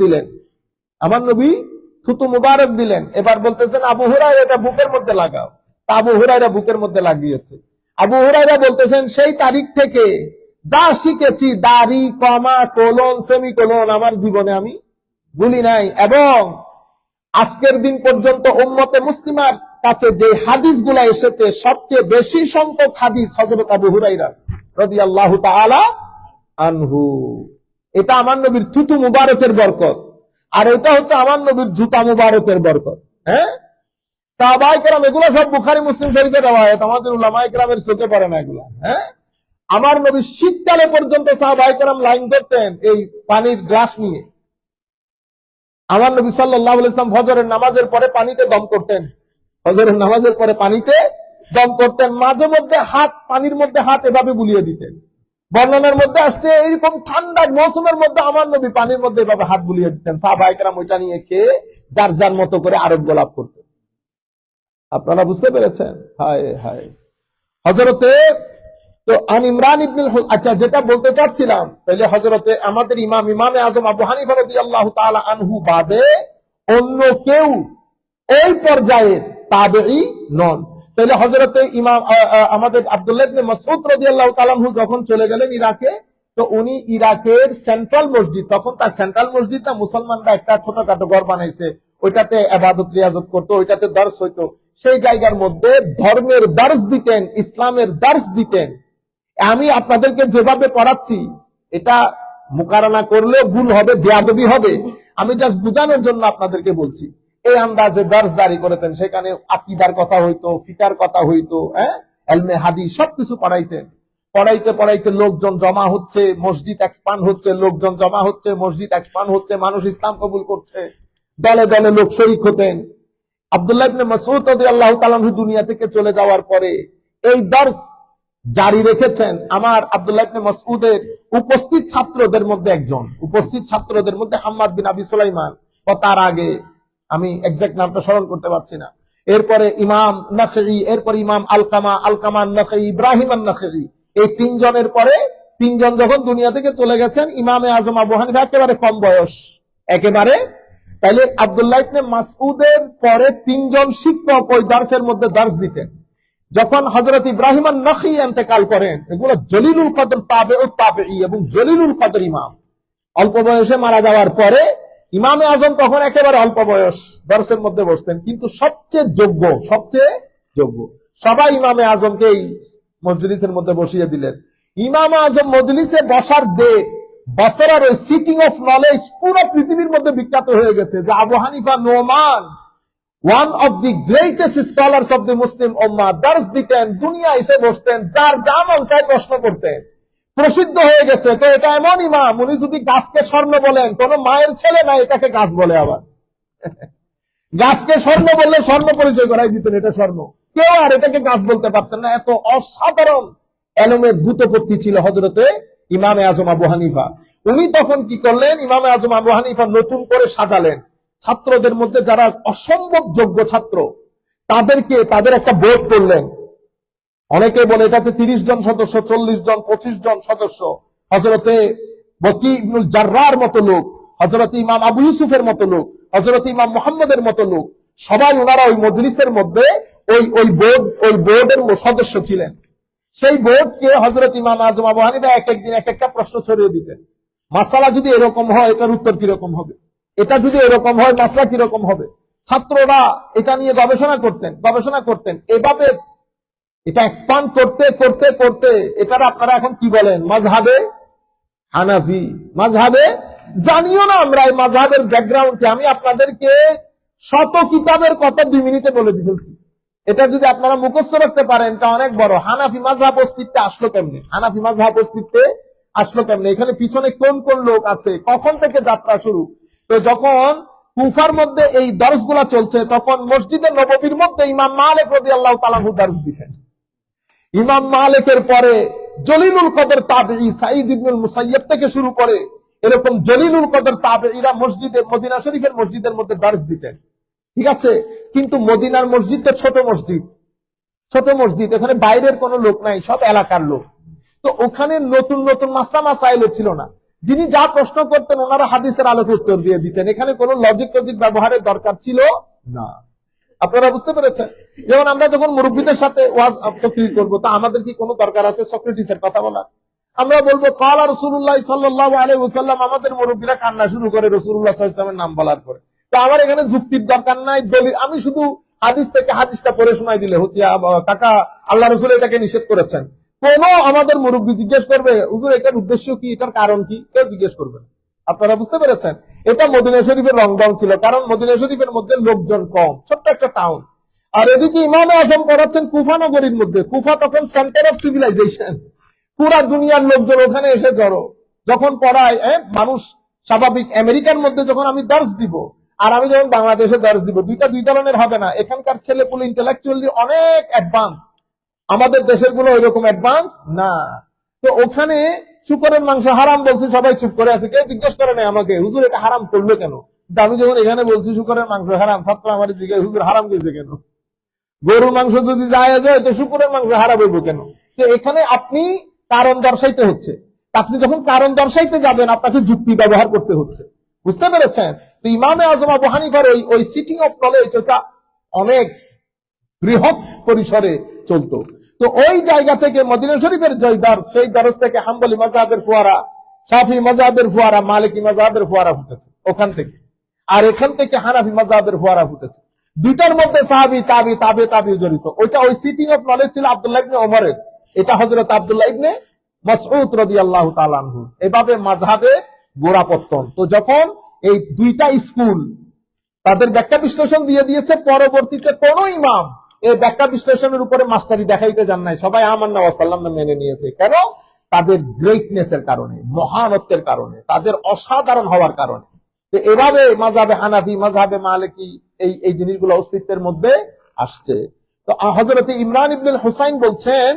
দিলেন। এবার বলতেছেন, আবু হুরায়রা এটা বুকের মধ্যে লাগাও। তা আবু হুরায়রা বুকের মধ্যে লাগিয়েছে। আবু হুরায়রা বলতেছেন, সেই তারিখ থেকে যা শিখেছি, দাড়ি, কমা, কোলন, সেমিকোলন, আমার জীবনে আমি ভুলি নাই। এবং আজকের দিন পর্যন্ত উম্মতে মুসলিমার কাছে যে হাদিসগুলো এসেছে, সবচেয়ে বেশি সংখ্যক হাদিস হযরত আবু হুরায়রা রাদিয়াল্লাহু তাআলা আনহু। এটা আমার নবীর থুতু মুবারকের বরকত, আর এটা হচ্ছে আমার নবীর জুতা মুবারকের বরকত। হ্যাঁ, সাহাবায়ে কেরাম এগুলো সব বুখারী মুসলিম শরীফের রওয়ায়াত, আমাদের উলামায়ে কেরামের চোখে পড়ে না এগুলা। হ্যাঁ, আমার নবী শীতকালে পর্যন্ত সাহাবায়ে কেরাম লাইন ধরতেন এই পানির গ্লাস নিয়ে। আমার নবী সাল্লাল্লাহু আলাইহি ওয়াসাল্লাম ফজরের নামাজের পরে পানিতে দম করতেন, দম করতেন, মাঝে মধ্যে হাত পানির মধ্যে হাত এভাবে বুলিয়ে দিতেন। বর্ণনার মধ্যে আসছে এইরকম ঠান্ডা মৌসুমের মধ্যে আমার নবী পানির মধ্যে এভাবে হাত বুলিয়ে দিতেন। সাহাবায়ে কেরাম ওইটা নিয়ে খেয়ে যার যার মতো করে আরোগ্য লাভ করতেন। আপনারা বুঝতে পেরেছেন? হায় হায়। হযরতে তো আন ইমরান ইবনুল আচ্ছা, যেটা বলতে চাচ্ছিলাম, তাহলে হযরতে আমাদের ইমামে আজম আবু হানিফা রাদিয়াল্লাহু তাআলা আনহু বাদে অন্য কেউ ওই পর্যায়ের তাবেঈ নন। তাহলে হযরতে ইমাম আমাদের আব্দুল্লাহ ইবনে মাসউদ রাদিয়াল্লাহু তাআলা আনহু যখন চলে গেলেন ইরাকে, তো উনি ইরাকের সেন্ট্রাল মসজিদ, তখন তার সেন্ট্রাল মসজিদ না, মুসলমানরা একটা ছোটখাটো ঘর বানাইছে, ওইটাতে ইবাদত রিয়াজত করতো, ওইটাতে দর্স হইতো। সেই জায়গার মধ্যে ধর্মের দর্স দিতেন, ইসলামের দর্স দিতেন। আমি আপনাদেরকে যেভাবে পড়াচ্ছি এটা মুকারানা করলে ভুল হবে, বেয়াদবি হবে, আমি জাস্ট বুঝানোর জন্য আপনাদেরকে বলছি। এই আন্দাজে দর্স জারি করেতেন, সেখানে আকীদার কথা হইতো, ফিকার কথা হইতো, ইলমে হাদিস সবকিছু পড়াইতেন। পড়াইতে পড়াইতে লোকজন জমা হচ্ছে, মসজিদ এক্সপান্ড হচ্ছে, লোকজন জমা হচ্ছে, মসজিদ এক্সপান্ড হচ্ছে, মানুষ ইসলাম কবুল করছে, দলে দলে লোক শরীক হতেন। আব্দুল্লাহ ইবনে মাসউদ রাদিয়াল্লাহু তাআলা আনহু দুনিয়া থেকে চলে যাওয়ার পরে এই দর্স জারি রেখেছেন আমার আব্দুল্লাহ ইবনে মাসউদের উপস্থিত ছাত্রদের মধ্যে একজন, উপস্থিত ছাত্রদের মধ্যে হাম্মাদ বিন আবি সুলাইমান, ও তার আগে আমি এক্সাক্ট নামটা স্মরণ করতে পারছি না, এরপরে ইমাম নাখঈ, এরপর ইমাম আলকামা নাখঈ, ইব্রাহিম আন-নাখঈ, এই তিনজনের পরে তিনজন যখন দুনিয়া থেকে চলে গেছেন, ইমামে আজম আবু হানিফা একেবারে কম বয়স, একেবারে। তাহলে আব্দুল্লাহ ইবনে মাসউদের পরে তিনজন শিক্ষক ওই দার্সের মধ্যে দার্স দিতেন। যখন হযরত ইব্রাহিম আন-নাখঈ ইন্তেকাল করেন, এগুলো জলিলুল কদর তাবেউত তাবেঈ এবং জলিলুল কদর ইমাম, অল্প বয়সে মারা যাওয়ার পরে ইমামে আজম তখন একেবারে অল্প বয়স, দর্সের মধ্যে বসতেন, কিন্তু সবচেয়ে যোগ্য সবাই ইমামে আজমকে এই মজলিসের মধ্যে বসিয়ে দিলেন। ইমামে আজম মজলিসে বসার বসরার ওই সিটিং অফ নলেজ পুরো পৃথিবীর মধ্যে বিখ্যাত হয়ে গেছে যে Abu Hanifa Noman, one of the greatest scholars of the Muslim উম্মাহ, দর্স দিতেন, দুনিয়া এসে বসতেন, যার যা মন চায় প্রশ্ন করতেন, প্রসিদ্ধ হয়ে গেছে। তো এটা এমন ইমাম, উনি যদি গাছকে স্বর্ণ বলেন, কোন মায়ের ছেলে না এটাকে গাছ বলে, আবার গাছকে স্বর্ণ বললে স্বর্ণ পরিচয় করাই দিতেন, এটা স্বর্ণ, কেউ আর এটাকে গাছ বলতে পারতেন না। এত অসাধারণ এলমের ভূতপত্তি ছিল হযরতে ইমামে আজম আবু হানিফা। উনি তখন কি করলেন, ইমামে আজম আবু হানিফা নতুন করে সাজালেন, ছাত্রদের মধ্যে যারা অসম্ভব যোগ্য ছাত্র তাদের একটা বোর্ড করলেন। অনেকে বলে এটাতে 30 জন সদস্য, 40 জন, 25 জন সদস্য, হযরতে বকি ইবনুল জাররার মতো লোক, হযরতে ইমাম আবু ইউসুফের মতো লোক, হযরতে ইমাম মুহাম্মদের মতো লোক, সবাই ওনারা ওই মজলিসের মধ্যে ওই বোর্ডের সদস্য ছিলেন। সেই বোর্ডকে হযরত ইমাম আজম আবু হানিফা এক একদিন এক একটা প্রশ্ন ছড়িয়ে দিতেন। মাসালা যদি এরকম হয়, এটার উত্তর কিরকম হবে, এটা যদি এরকম হয় মাসলা কিরকম হবে। ছাত্ররা এটা নিয়ে গবেষণা করতেন। এভাবে এটা এক্সপান্ড করতে করতে করতে এটার আপনারা এখন কি বলেন, মাযহাবে হানাফি, মাযহাবে, জানিও না আমরা এই মাযহাবের ব্যাকগ্রাউন্ডে। আমি আপনাদেরকে শত কিতাবের কথা 2 মিনিটে বলে দিয়েছি। এটা যদি আপনারা মুখস্থ রাখতে পারেন, এটা অনেক বড়। হানাফি মাযহাব অস্তিত্বে আসলো কেমনে, হানাফি মাযহাব অস্তিত্বে আসলো কেমনে, এখানে পিছনে কোন কোন লোক আছে, কখন থেকে যাত্রা শুরু। তো যখন কুফার মধ্যে এই দর্সগুলা চলছে, তখন মসজিদে নববীর মধ্যে ইমাম মালিক রাদিয়াল্লাহু তাআলা আনহু দর্স দিতেন। ইমাম মালিকের পরে জলিলুল কদর তাবেঈ সাঈদ ইবনুল মুসাইয়্যিব থেকে শুরু করে এরকম জলিলুল কদর তাবেঈরা মসজিদে, মদিনা শরীফের মসজিদের মধ্যে দর্স দিতেন। ঠিক আছে, কিন্তু মদিনার মসজিদ তো ছোট মসজিদ, এখানে বাইরের কোনো লোক নাই, সব এলাকার লোক। তো ওখানে নতুন নতুন মাসলা মাসাইল ছিল না। যিনি যা প্রশ্ন করতেন ওনারা হাদিসের আলোকে উত্তর দিয়ে দিতেন, এখানে কোনো লজিক ব্যবহারের দরকার ছিল না। আপনারা বুঝতে পেরেছেন? যেমন আমরা যখন মুরব্বীদের সাথে ওয়াজ তাকরীর করব, তা আমাদের কি কোনো দরকার আছে সক্রেটিসের কথা বলা? আমরা বলবো ক্বালা রাসূলুল্লাহ সাল্লাল্লাহু আলাইহি ওয়াসাল্লাম, আমাদের মুরব্বীরা কান্না শুরু করে রাসূলুল্লাহ সাল্লাল্লাহু আলাইহি ওয়াসাল্লামের নাম বলার পরে। তো আমার এখানে যুক্তির দরকার নাই, দলিল, আমি শুধু হাদিস থেকে হাদিসটা পড়ে শোনাই দিলে হচ্ছে, কাকা আল্লাহ রাসূল এটাকে নিষেধ করেছেন। কোন আমাদের মুরব্বী জিজ্ঞেস করবে হুজুর এটার উদ্দেশ্য কি, এটার কারণ কি? কেউ জিজ্ঞেস করবে না। আপনারা বুঝতে পেরেছেন? এটা মদিনা শরীফের রংডং ছিল, কারণ মদিনা শরীফের মধ্যে লোকজন কম, ছোট্ট একটা টাউন। আর এদিকে ইমামে আজম পড়াচ্ছেন কুফা নগরীর মধ্যে। কুফা তখন সেন্টার অফ সিভিলাইজেশন, পুরা দুনিয়ার লোকজন ওখানে এসে জড়ো। যখন পড়ায় মানুষ স্বাভাবিক, আমেরিকার মধ্যে যখন আমি দর্স দিব আর আমি যখন বাংলাদেশে দর্স দিব, দুই ধরনের হবে না। এখানকার ছেলেপুলে ইন্টেলেকচুয়ালি অনেক অ্যাডভান্স, আমাদের দেশের গুলো ওইরকম অ্যাডভান্স না। তো ওখানে শুকরের মাংস হারাম বলছে, সবাই চুপ করে আছে, কেউ জিজ্ঞেস করে নাই আমাকে হুজুর এটা হারাম করলো কেন। আমি যখন এখানে বলছি শুকরের মাংস হারাম, ছাত্র আমার জিজ্ঞাসা হুজুর হারাম করেছে কেন, গরুর মাংস যদি যায় যায় তো শুকরের মাংস হারাম হইব কেন। তো এখানে আপনি কারণ দর্শাইতে হচ্ছে, আপনি যখন কারণ দর্শাইতে যাবেন আপনাকে যুক্তি ব্যবহার করতে হচ্ছে, বুঝতে পেরেছেন। তো ইমামে আজম আবু হানিফার ওই সিটিং অফ নলেজ ওটা অনেক বৃহৎ পরিসরে চলতো। তো ওই জায়গা থেকে মদিনা শরীফের সেই দরস থেকে হাম্বলি মাযহাবের ফুয়ারা, শাফি মাযহাবের ফুয়ারা, মালিকি মাযহাবের ফুয়ারা ফুটেছে ওখান থেকে, আর এখান থেকে হানাফি মাযহাবের ফুয়ারা ফুটেছে। দুইটার মধ্যে সাহাবী তাবি তাবে তাবি জড়িত। ওইটা ওই সিটিং অফ নলেজ ছিল আব্দুল্লাহ ইবনে ওমরের, এটা হযরত আব্দুল্লাহ ইবনে মাসউদ রাদিয়াল্লাহু তাআলা আনহু। এভাবে মাযহাবে গোড়াপত্তন। তো যখন এই দুইটা স্কুল তাদের ব্যাখ্যা বিশ্লেষণ দিয়ে দিয়েছে, পরবর্তীতে কোন ইমাম এই ব্যাখ্যা বিশ্লেষণের উপরে মাস্টারি দেখাইতে যান নাই, সবাই আমান্না ওয়া সাল্লামনা মেনে নিয়েছে। কেন? তাদের গ্রেটনেসের কারণে, মহানত্বের কারণে, তাদের অসাধারণ হওয়ার কারণে। তো এভাবে মাযহাবে হানাফি, মাযহাবে মালিকি এই জিনিসগুলো অস্তিত্বের মধ্যে আসছে। তো হযরত ইমরান ইবনুল হুসাইন বলছেন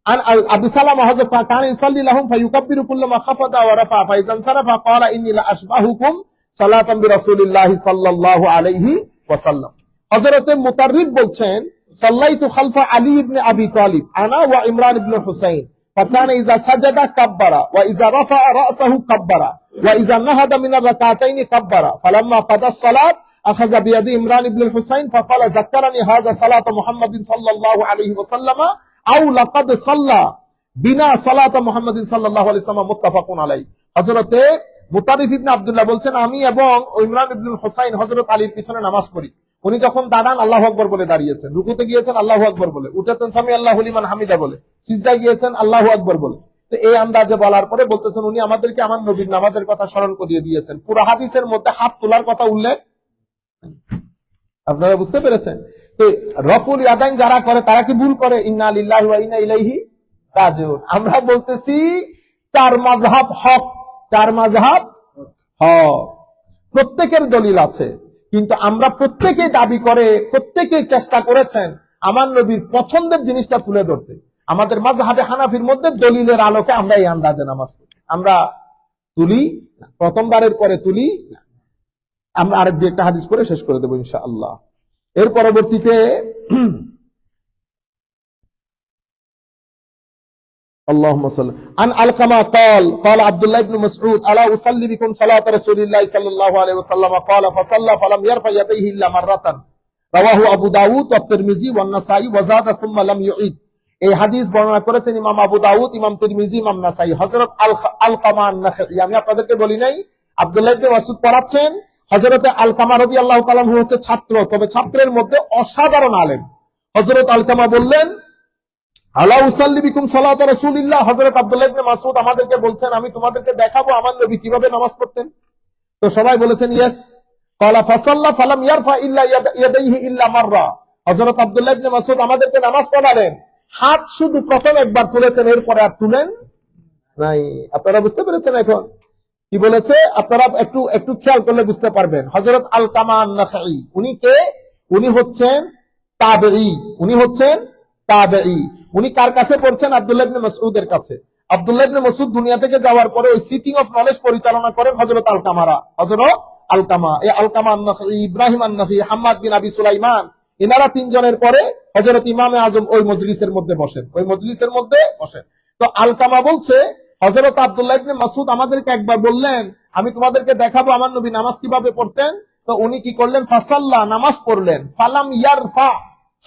عن ابي سلمة حضرت كان يصلي لهم فيكبر كلما خفض ورفع فاذا انصرف قال اني لاشبهكم صلاه برسول الله صلى الله عليه وسلم। হযরত মুতাররিদ বলছেন সাল্লাইতু খালফা আলী ইবনে আবি তালিব আনা ওয়া ইমরান ইবনে হুসাইন فكان اذا سجد كبر واذا رفع راسه كبر واذا نهض من الركعتين كبر فلما قضى الصلاه اخذ بيد عمران بن الحسين فقال ذكرني هذا صلاه محمد صلى الله عليه وسلم আও লাকাদ সাল্লা বিনা সালাত মুহাম্মাদিন সাল্লাল্লাহু আলাইহি ওয়াসাল্লাম মুত্তাফাকুন আলাইহি। হযরতে মুতারিফ ইবনে আব্দুল্লাহ বলছেন আমি এবং ইমরান ইবনুল হুসাইন হযরত আলীর পিছনে নামাজ পড়ি। উনি যখন দাঁড়ান আল্লাহু আকবার বলে দাঁড়িয়েছেন, রুকুতে গিয়েছেন আল্লাহু আকবার বলে, উঠেছেন সামি আল্লাহু লিমান হামিদা বলে, সিজদায় গিয়েছেন আল্লাহু আকবার বলে। তো এই আন্দাজে বলার পরে বলতেছেন উনি আমাদেরকে আমার নবীর নামাজের কথা স্মরণ করিয়ে দিয়েছেন। পুরো হাদিসের মধ্যে হাত তোলার কথা উল্লেখ, আপনারা বুঝতে পেরেছেন। তো রফুল ইয়াদাইন যারা করে তারা কি ভুল করে? ইন্না লিল্লাহি ওয়া ইন্না ইলাইহি রাজিউন। আমরা বলতেছি চার মাযহাব হক, চার মাযহাব হক, প্রত্যেকের দলিল আছে, কিন্তু আমরা প্রত্যেকেই দাবি করে, প্রত্যেকেই চেষ্টা করেছেন আমার নবীর পছন্দের জিনিসটা তুলে ধরতে। আমাদের মাযহাবে হানাফির মধ্যে দলিলের আলোকে আমরা এই আন্দাজে নামাজ পড়ি, আমরা তুলি প্রথমবারের পরে তুলি। আমরা আরেক দুই একটা হাদিস পড়ে শেষ করে দেবো ইনশাআল্লাহ। এর পরবর্তীতে اللهم صل عن علقمة قال عبد الله بن مسعود الا اصلي بكم صلاه رسول الله صلى الله عليه وسلم قال فصلى فلم يرفع يديه الا مره رواه ابو داود والترمذي والنسائي وزاد ثم لم يعيد। এই হাদিস বর্ণনা করেছেন ইমাম আবু দাউদ, ইমাম তিরমিজি, ইমাম নাসাই। হযরত আলকামা আন-নাখঈ, আমি আপনাদেরকে বলি নাই, আব্দুল্লাহ ইবনে মাসউদ পড়াচ্ছেন। হযরত আলকামা রাদিয়াল্লাহু তাআলা আনহু হচ্ছে ছাত্র, তবে ছাত্রের মধ্যে অসাধারণ আলেম। হযরত আলকামা বললেন আলা উসাল্লি বিকুম সালাত রাসূলিল্লাহ। হযরত আব্দুল্লাহ ইবনে মাসউদ আমাদেরকে বলছেন আমি তোমাদেরকে দেখাবো আমার নবী কিভাবে নামাজ পড়তেন। তো সবাই বলেছেন ইয়েস। ক্বালা ফাসাল্লা ফালাম ইয়ারফা ইল্লা ইয়াদাইহি ইল্লা মাররা। হযরত আব্দুল্লাহ ইবনে মাসউদ আমাদেরকে নামাজ পড়ালেন, হাত শুধু প্রথম একবার তুলেছেন, এরপরে আর তুলেন নাই। আপনারা বুঝতে পেরেছেন এখন কি বলেছে? আপনারা একটু একটু খেয়াল করলে বুঝতে পারবেন। হযরত আলকামা আন-নাখঈ উনি কে? উনি হচ্ছেন তাবেঈ, উনি হচ্ছেন তাবেঈ। উনি কার কাছে পড়ছেন? আব্দুল্লাহ ইবনে মাসউদের কাছে। আব্দুল্লাহ ইবনে মাসউদ দুনিয়া থেকে যাওয়ার পরে ওই সিটিং অফ নলেজ পরিচালনা করেন হযরত আলকামারা। হযরত আলকামা, এই আলকামা আন-নাখঈ, ইব্রাহিম আন-নাখঈ, হাম্মাদ বিন আবি সুলাইমান, এনারা তিনজনের পরে হযরত ইমামে আজম ওই মজলিসের মধ্যে বসেন, ওই মজলিসের মধ্যে বসেন। তো আলকামা বলছে হযরত আব্দুল্লাহ ইবনে মাসউদ আমাদেরকে একবার বললেন আমি তোমাদেরকে দেখাবো আমার নবী নামাজ কিভাবে পড়তেন। তো উনি কি করলেন? ফাসাল্লা, নামাজ পড়লেন। ফালাম ইয়ারফা,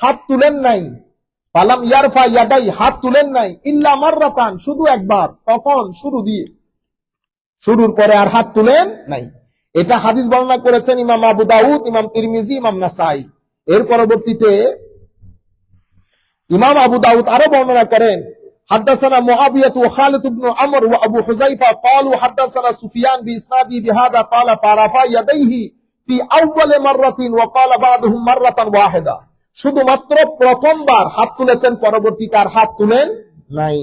হাত তুলেন নাই। ফালাম ইয়ারফা ইয়াদাই, হাত তুলেন নাই। ইল্লা মাররাতান, শুধু একবার, তখন শুরু দিয়ে, শুরুর পরে আর হাত তুলেন নাই। এটা হাদিস বর্ণনা করেছেন ইমাম আবু দাউদ, ইমাম তিরমিজি, ইমাম নাসাই। এর পরবর্তীতে ইমাম আবু দাউদ আরো বর্ণনা করেন حدثنا معاوية وخالد بن عمرو وابو حذيفة قالوا حدثنا سفيان باسناده بهذا قال فرفع يديه في اول مرة وقال بعضهم مرة واحدة। শুধুমাত্র প্রথমবার হাত তুলেছেন, পরবর্তীতে আর হাত তুলেন নাই।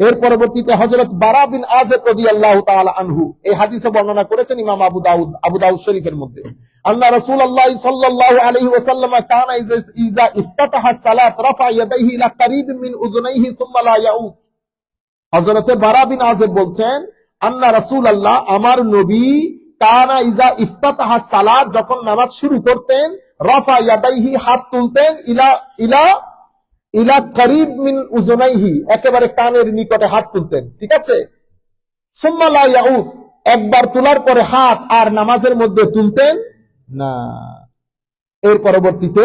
এর পরবর্তীতে হযরত বারা বিন আযিব রাদিয়াল্লাহু তাআলা আনহু এই হাদিসে বর্ণনা করেছেন ইমাম আবু দাউদ, আবু দাউদ শরীফের মধ্যে। আন্না রাসূলুল্লাহ সাল্লাল্লাহু আলাইহি ওয়াসাল্লাম কানা ইযা ইফতাতাহা সালাত রাফা ইয়াদাইহি ইলা কারীবিন মিন উযুনাইহি সুম্মা লা ইয়াউদ। হযরতে বারা বিন আযিব বলছেন, আন্না রাসূলুল্লাহ, আমার নবী, কানা ইযা ইফতাতাহা সালাত, যখন নামাজ শুরু করতেন, রাফা ইয়াদাইহি, হাত তুলতেন, ইলা ইলা ইলা কারীব মিন উযুনাইহি, একেবারে কানের নিকটে হাত তুলতেন, ঠিক আছে। সুম্মা লা ইয়াউদ, একবার তোলার পরে হাত আর নামাজের মধ্যে তুলতেন না। এর পরবর্তীতে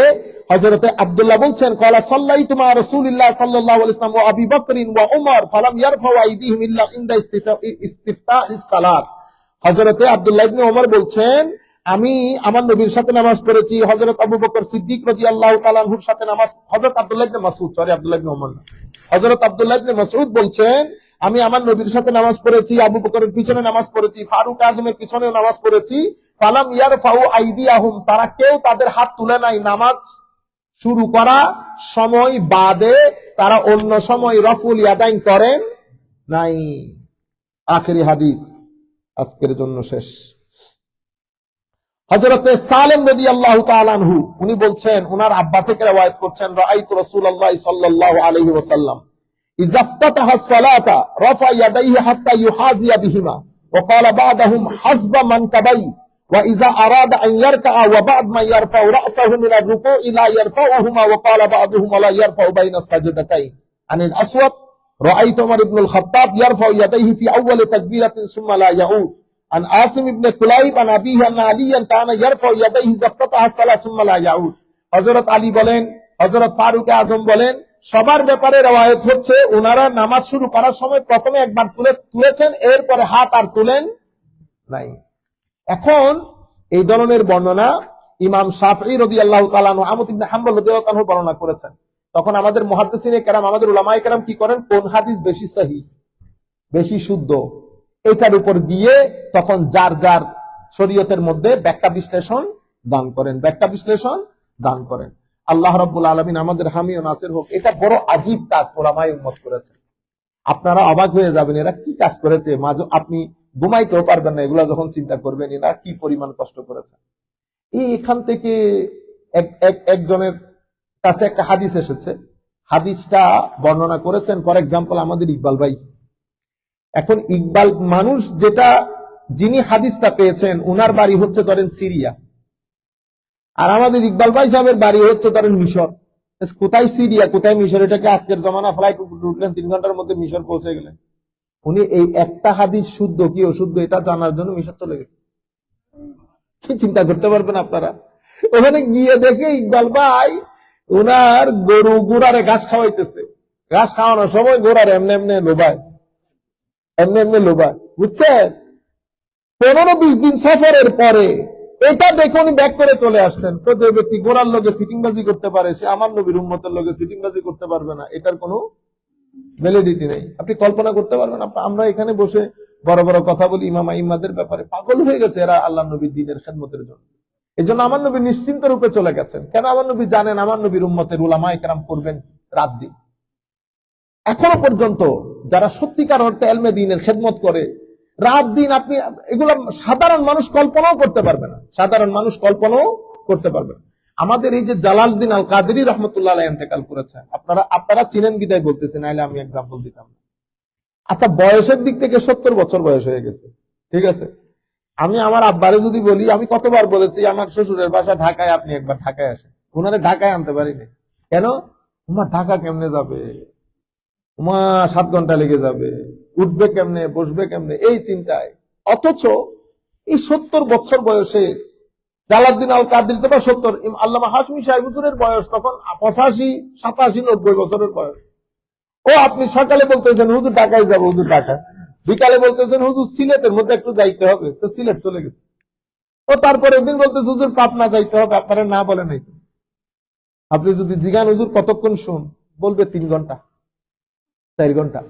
হযরতে আব্দুল্লাহ বলছেন, ক্বালা সাল্লাইতু মা রাসূলিল্লাহ সাল্লাল্লাহু আলাইহি ওয়াসাল্লাম ওয়া আবী বকরিন ওয়া উমর ফালাম ইয়ারফাউ আইদিহিম ইল্লা ইনদা ইস্তিফতাহিস সালাত। হযরতে আব্দুল্লাহ ইবনে ওমর বলছেন, আমি আমার নবীর সাথে নামাজ পড়েছি, হযরত আবু বকর সিদ্দিক রাদিয়াল্লাহু তাআলা আনহুর সাথে নামাজ, হযরত আব্দুল্লাহ ইবনে মাসউদ, আব্দুল্লাহ ইবনে ওমর না, হযরত আব্দুল্লাহ ইবনে মাসউদ বলছেন, আমি আমার নবীর সাথে নামাজ পড়েছি, আবু বকরের পিছনে নামাজ পড়েছি, ফারুক আজমের পিছনে নামাজ পড়েছি। ফালাম ইয়ারফাউ আইদিয়াহুম, তারা কেউ তাদের হাত তুলে নাই নামাজ শুরু করা সময় বাদে, তারা অন্য সময় রফুল ইয়াদাইন করেন নাই। আখেরি হাদিস আজকের জন্য শেষ। হযরতে সালেম রাদিয়াল্লাহু তাআলা আনহু, উনি বলছেন, উনার আব্বা থেকে রওয়ায়াত করছেন, রাআইতু রাসূলুল্লাহ সাল্লাল্লাহু আলাইহি ওয়াসাল্লাম ইযা ইফতাতাহা সালাতা রাফা ইয়াদাইহি হাত্তা ইউহাযিয়া বিহিমা ওয়া ক্বালা বা'দাহুম হাসবা মানকাবাই ওয়া ইযা আরাদা আন ইয়ারকা'a ওয়া বা'দ মা ইয়ারফাউ রা'সাহু মিনার রুকু'i লা ইয়ারফাউহুমা ওয়া ক্বালা বা'দুহুম লা ইয়ারফাউ বাইনাস সাজদাতাইন। আনিল আসওয়াদ রাআইতু উমর ইবনে আল খাত্তাব ইয়ারফাউ ইয়াদাইহি ফি আউওয়াল তাকবীরাতিন সুম্মা লা ইয়াউদ। আন আসিম ইবনে কুলাইব আন আবিহি আন্না আলিয়ান কানা ইয়ারফাউ ইয়াদাইহি ইযা ইফতাতাহা সালাত সুম্মা লা ইয়াউদ। হযরত আলী বলেন, হযরত ফারুক আজম বলেন, সবার ব্যাপারে রওয়ায়াত হচ্ছে ওনারা নামাজ শুরু করার সময় প্রথমে একবার তুলেছেন, এরপরে হাত আর তুলেন নাই। এখন এই ধরনের বর্ণনা ইমাম শাফঈ রাদিয়াল্লাহু তাআলা আনহু, আহমদ ইবনে হাম্বল রাদিয়াল্লাহু তাআলা বর্ণনা করেছেন। তখন আমাদের মুহাদ্দিসিনে কেরাম, আমাদের উলামায়ে কেরাম কি করেন, কোন হাদিস বেশি সহিহ, বেশি শুদ্ধ, এটার উপর গিয়ে তখন যার যার শরীয়তের মধ্যে ব্যাখ্যা বিশ্লেষণ দান করেন, ব্যাখ্যা বিশ্লেষণ দান করেন। আল্লাহ রাব্বুল আলামিন আমাদের হামি ও নাসির হোক। এটা বড় আজীব কাজ উলামায়ে উম্মত করেছেন। আপনারা অবাক হয়ে যাবেন, এরা কি কাজ করেছে, আপনি ঘুমাইতেও পারবেন না এগুলা যখন চিন্তা করবেন, এরা কি পরিমাণ কষ্ট করেছে। এখান থেকে একজনের কাছে একটা হাদিস এসেছে, হাদিসটা বর্ণনা করেছেন ফর এক্সাম্পল আমাদের ইকবাল ভাই। এখন ইকবাল মানুষ যেটা, যিনি হাদিসটা পেয়েছেন উনার বাড়ি হচ্ছে ধরেন সিরিয়া, আর আমাদের ইকবাল ভাই সাহেবের বাড়ি হচ্ছে ধরেন মিশর। কোথায় সিরিয়া কোথায় মিশর, এটাকে আজকের জমানা ফ্লাইট উঠলেন 3 ঘন্টার মধ্যে মিশর পৌঁছে গেলেন। উনি এই একটা হাদিস শুদ্ধ কি অশুদ্ধ এটা জানার জন্য মিশর চলে গেছে। কি চিন্তা করতে পারবেন আপনারা? ওখানে গিয়ে দেখে ইকবাল ভাই ওনার গরু গোড়ারে ঘাস খাওয়াইতেছে, ঘাস খাওয়ানোর সময় গোড়ারে এমনি এমনি লোবায়, এমনি এমনি লোবায়, বুঝছেন। 15-20 দিন সফরের পরে এটা দেখে উনি ব্যাক করে চলে আসছেন। তো যে ব্যক্তি গোড়ার লোকে সিটিংবাজি করতে পারে, সে আমার নবীর উম্মতের লোকে সিটিংবাজি করতে পারবে না, এটার কোনো ভ্যালিডিটি নেই। আপনি কল্পনা করতে পারবেন? আমরা এখানে বসে বড় বড় কথা বলি ইমাম আইম্মাদের ব্যাপারে, পাগল হয়ে গেছে এরা আল্লাহ নবীর দ্বীনের খেদমতের জন্য। এই জন্য আমার নবী নিশ্চিন্ত রূপে চলে গেছেন। কেন? আমার নবী জানেন আমার নবীর উম্মতের উলামায়ে কেরাম করবেন রাত দিন। এখনো পর্যন্ত যারা সত্যিকার অর্থে ইলমে দ্বীনের খেদমত করে রাত দিন, আপনি এগুলা সাধারণ মানুষ কল্পনাও করতে পারবে না, সাধারণ মানুষ কল্পনাও করতে পারবে না। আমাদের এই যে জালালউদ্দিন আল কাদেরী রহমতুল্লাহ আলাইহি ইন্তেকাল করেছেন, আপনারা চিনেন বিদায় বলতেছেন, নাইলে আমি एग्जांपल দিতাম না। আচ্ছা, বয়সের দিক থেকে 70 বছর বয়স হয়ে গেছে, ঠিক আছে। আমি আমার আব্বারে যদি বলি, আমি কতবার বলেছি আমার শ্বশুরের বাসা ঢাকায়, আপনি একবার ঢাকায় আসেন, ওনারে ঢাকায় আনতে পারিনি। কেন? উমা ঢাকা কেমনে যাবে, উমা 7 ঘন্টা লেগে যাবে, উঠবে কেমনে, বসবে কেমনে, এই চিন্তায়। অথচ এই 70 বছর বয়সে জালালউদ্দিন আল কাদেরী তো 70, আল্লামা হাশমি সাহেব হুজুরের বয়স তখন 85, 87, 90 বছরের বয়স। ও আপনি সকালে বলতেছেন হুজুর ঢাকায় যাবো, হুজুর ঢাকা, বিকালে বলতেছেন হুজুর সিলেটের মধ্যে একটু যাইতে হবে, তো সিলেট চলে গেছে। ও তারপরে একদিন বলতেছে হুজুর পাবনা যাইতে হবে, আপনারা না বলে নাই। আপনি যদি জিজ্ঞান হুজুর কতক্ষণ শুন, বলবে 3 ঘন্টা 4 ঘন্টা।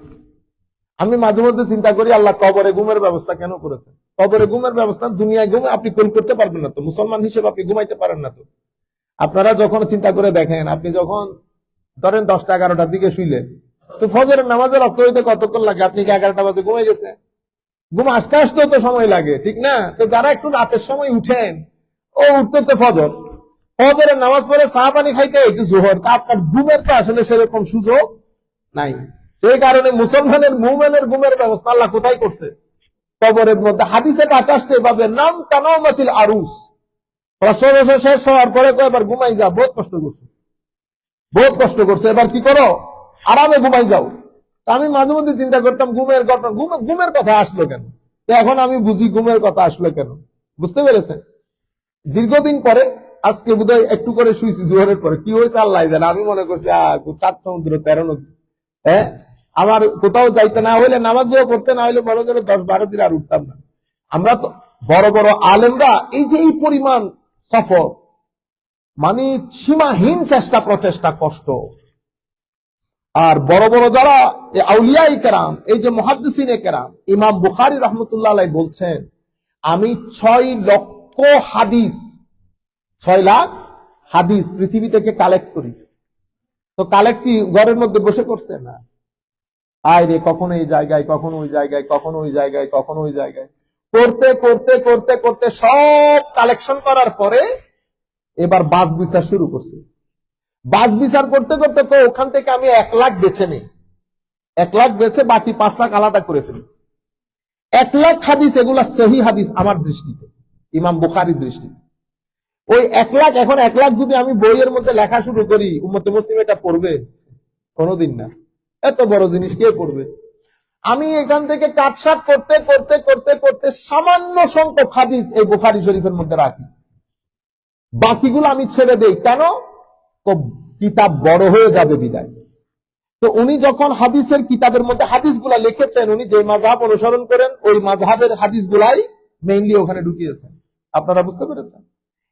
আমি মাঝে মধ্যে চিন্তা করি আল্লাহ কবরে ঘুমের ব্যবস্থা কেন করেছেন। কবরে ঘুমের ব্যবস্থা, দুনিয়ায় ঘুম আপনি করতে পারবেন না তো, মুসলমান হিসেবে আপনি ঘুমাইতে পারেন না তো। আপনারা যখন চিন্তা করে দেখেন, আপনি যখন ধরেন 10টা 11টার দিকে শুইলেন, তো ফজরের নামাজের রক্ত হইতে কতক্ষণ লাগে? আপনি কি 11টা বাজে ঘুমাই গেছে? ঘুম আসতে আসতেও তো সময় লাগে, ঠিক না? তো যারা একটু রাতের সময় উঠেন, ও উঠতে ফজর, ফজরের নামাজ পড়ে চা পানি খাইতে একটু জোহর, তা আপনার ঘুমের তো আসলে সেরকম সুযোগ নাই। সেই কারণে মুসলমানের মুমিনের ঘুমের ব্যবস্থা আল্লাহ কোথায় করছে? কবরের মধ্যে। হাদিসে ডাক আসতে পাবে নাম কানামাতিল আরুস, প্রসব শেষ হওয়ার পরে এবার ঘুমাই যা, বহুত কষ্ট করছে, বহুত কষ্ট করছে, এবার কি করো, আরামে ঘুমাই যাও। আমি মাঝে মধ্যে চিন্তা করতাম ঘুমের ঘটনা, ঘুমের কথা আসলো কেন? এখন আমি বুঝি ঘুমের কথা আসলো কেন। বুঝতে পেরেছেন? দীর্ঘদিন পরে আজকে বোধহয় একটু করে শুয়েছি জোহরের পরে, কি হয়েছে আল্লাহ জানে। আমি মনে করছি 7 সমুদ্র 13 নদী। হ্যাঁ, আমার কোথাও যাইতে না হইলে, নামাজও করতে না হইলে বড় জোরে 10-12 দিন আর উঠতাম না। আমরা তো বড় বড় আলেমরা এই যে এই পরিমাণ সফর, মানে সীমাহীন চেষ্টা প্রচেষ্টা কষ্ট। আর বড় বড় যারা আউলিয়ায়ে কেরাম, এই যে মুহাদ্দিসিনে কেরাম, ইমাম বুখারী রাহমাতুল্লাহ আলাইহি বলছেন, আমি 6 লক্ষ হাদিস, 6 লাখ হাদিস পৃথিবী থেকে কালেক্ট করি। তো কালেক্ট কি ঘরের মধ্যে বসে করছে না, আয় রে কখনো এই জায়গায়, কখনো ওই জায়গায়, কখনো ওই জায়গায়, কখনো ওই জায়গায়, করতে করতে করতে করতে সব কালেকশন করার পরে এবার বাস বিচার শুরু করছে। বাস বিচার করতে করতে তো ওখান থেকে আমি 1 লাখ বেছে নেই, 1 লাখ বেছে বাকি 5 লাখ আলাদা করে ফেলি। 1 লাখ হাদিস, এগুলা সহি হাদিস আমার দৃষ্টিতে, ইমাম বুখারীর দৃষ্টিতে। ওই 1 লাখ, এখন 1 লাখ যদি আমি বইয়ের মধ্যে লেখা শুরু করি, উম্মতে মুসলিম এটা পড়বে? কোনোদিন না। এত বড় জিনিস কে পড়বে? আমি এখান থেকে কাটছাট করতে করতে করতে করতে সামান্য সংখ্যক হাদিস এই বুখারী শরীফের মধ্যে রাখি, বাকিগুলো আমি ছেড়ে দেই। কেন? তো কিতাব বড় হয়ে যাবে বিদায়। তো উনি যখন হাদিসের কিতাবের মধ্যে হাদিসগুলা লিখেছেন, উনি যে মাযহাব অনুসরণ করেন ওই মাযহাবের হাদিসগুলাই মেইনলি ওখানে ঢুকিয়েছেন। আপনারা বুঝতে পেরেছেন?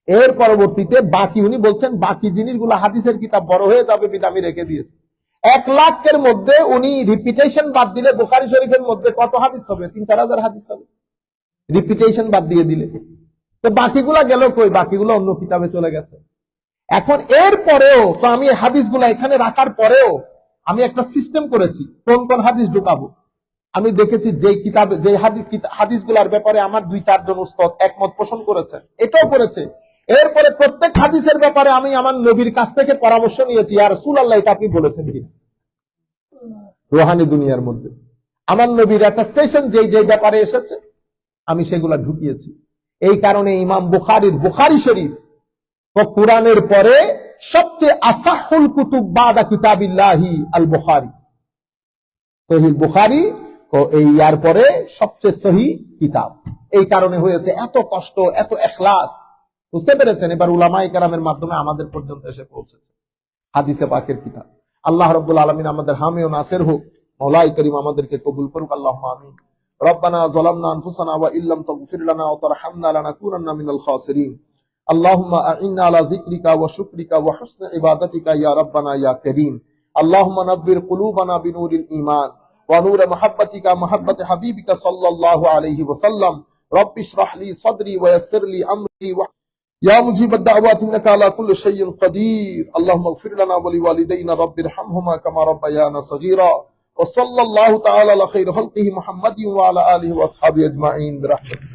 এর পরবর্তীতে বাকি উনি বলছেন বাকি জিনিসগুলো হাদিসের কিতাব বড় হয়ে যাবে বিদায় আমি রেখে দিয়েছি। 1 লাখের মধ্যে উনি রিপিটেশন বাদ দিলে বুখারী শরীফের মধ্যে কত হাদিস হবে? 3-4 হাজার হাদিস হবে, রিপিটেশন বাদ দিয়ে দিলে। তো বাকিগুলা গেল কই? বাকিগুলো অন্য কিতাবে চলে গেছে। এখন এর পরেও তো আমি হাদিসগুলা এখানে রাখার পরেও আমি একটা সিস্টেম করেছি কোন কোন হাদিস ঢুকাবো। আমি দেখেছি যে কিতাবে যে হাদিসগুলার ব্যাপারে আমার 2-4 জন উস্তাদ একমত পোষণ করেছেন, এটাও করেছে। এরপরে প্রত্যেক হাদিসের ব্যাপারে আমি আমার নবীর কাছ থেকে পরামর্শ নিয়েছি, ইয়া রাসূলুল্লাহ এটা আপনি বলেছেন কিনা। রুহানি দুনিয়ার মধ্যে আমার নবীর একটা স্টেশন যেই যেই ব্যাপারে এসেছে আমি সেগুলা ঢুকিয়েছি। এই কারণে ইমাম বুখারীর বুখারী শরীফ ও কুরআনের পরে সবচেয়ে আসাহুল কুতুব বাদা কিতাবিল্লাহি আল বুখারী। সহিহ বুখারী ও এই ইয়ার পরে সবচেয়ে সহি কিতাব। এই কারণে হয়েছে এত কষ্ট, এত ইখলাস। বুঝতে পেরেছেন? এবার উলামায়ে কেরামের মাধ্যমে আমাদের পর্যন্ত এসে পৌঁছেছে হাদিসে পাকের কিতাব। আল্লাহ রাব্বুল আলামিন আমাদের হামি ও নাসির হোক। মাওলাই করিম আমাদেরকে কবুল করুক, আল্লাহুম্মা আমিন। রব্বানা যালামনা আনফুসানা ওয়া ইল্লাম তাগফির লানা ওয়া তারহামনা লানাকুনান্না মিনাল খাসিরিন। আল্লাহুম্মা আ'ইন্না আলা যিকরিকা ওয়া শুকরিকা ওয়া হুসনি ইবাদাতিকা ইয়া রাব্বানা ইয়া কারীম। আল্লাহুম্মা নাব্বির কুলুবানা বিনুরিল ঈমান ওয়া নূরি মুহাব্বাতিকা মুহাব্বাতি হাবিবিকা সাল্লাল্লাহু আলাইহি ওয়া সাল্লাম। রব্বি ইশরাহ লি সাদরি ওয়া ইয়াসসির লি আমরি ওয়া يا مجيب الدعوات إنك على كل شيء قدير. اللهم اغفر لنا ولوالدينا رب ارحمهما كما ربيانا صغيرا. وصلى الله تعالى على خير خلقه محمد وعلى آله وأصحابه أجمعين برحمته.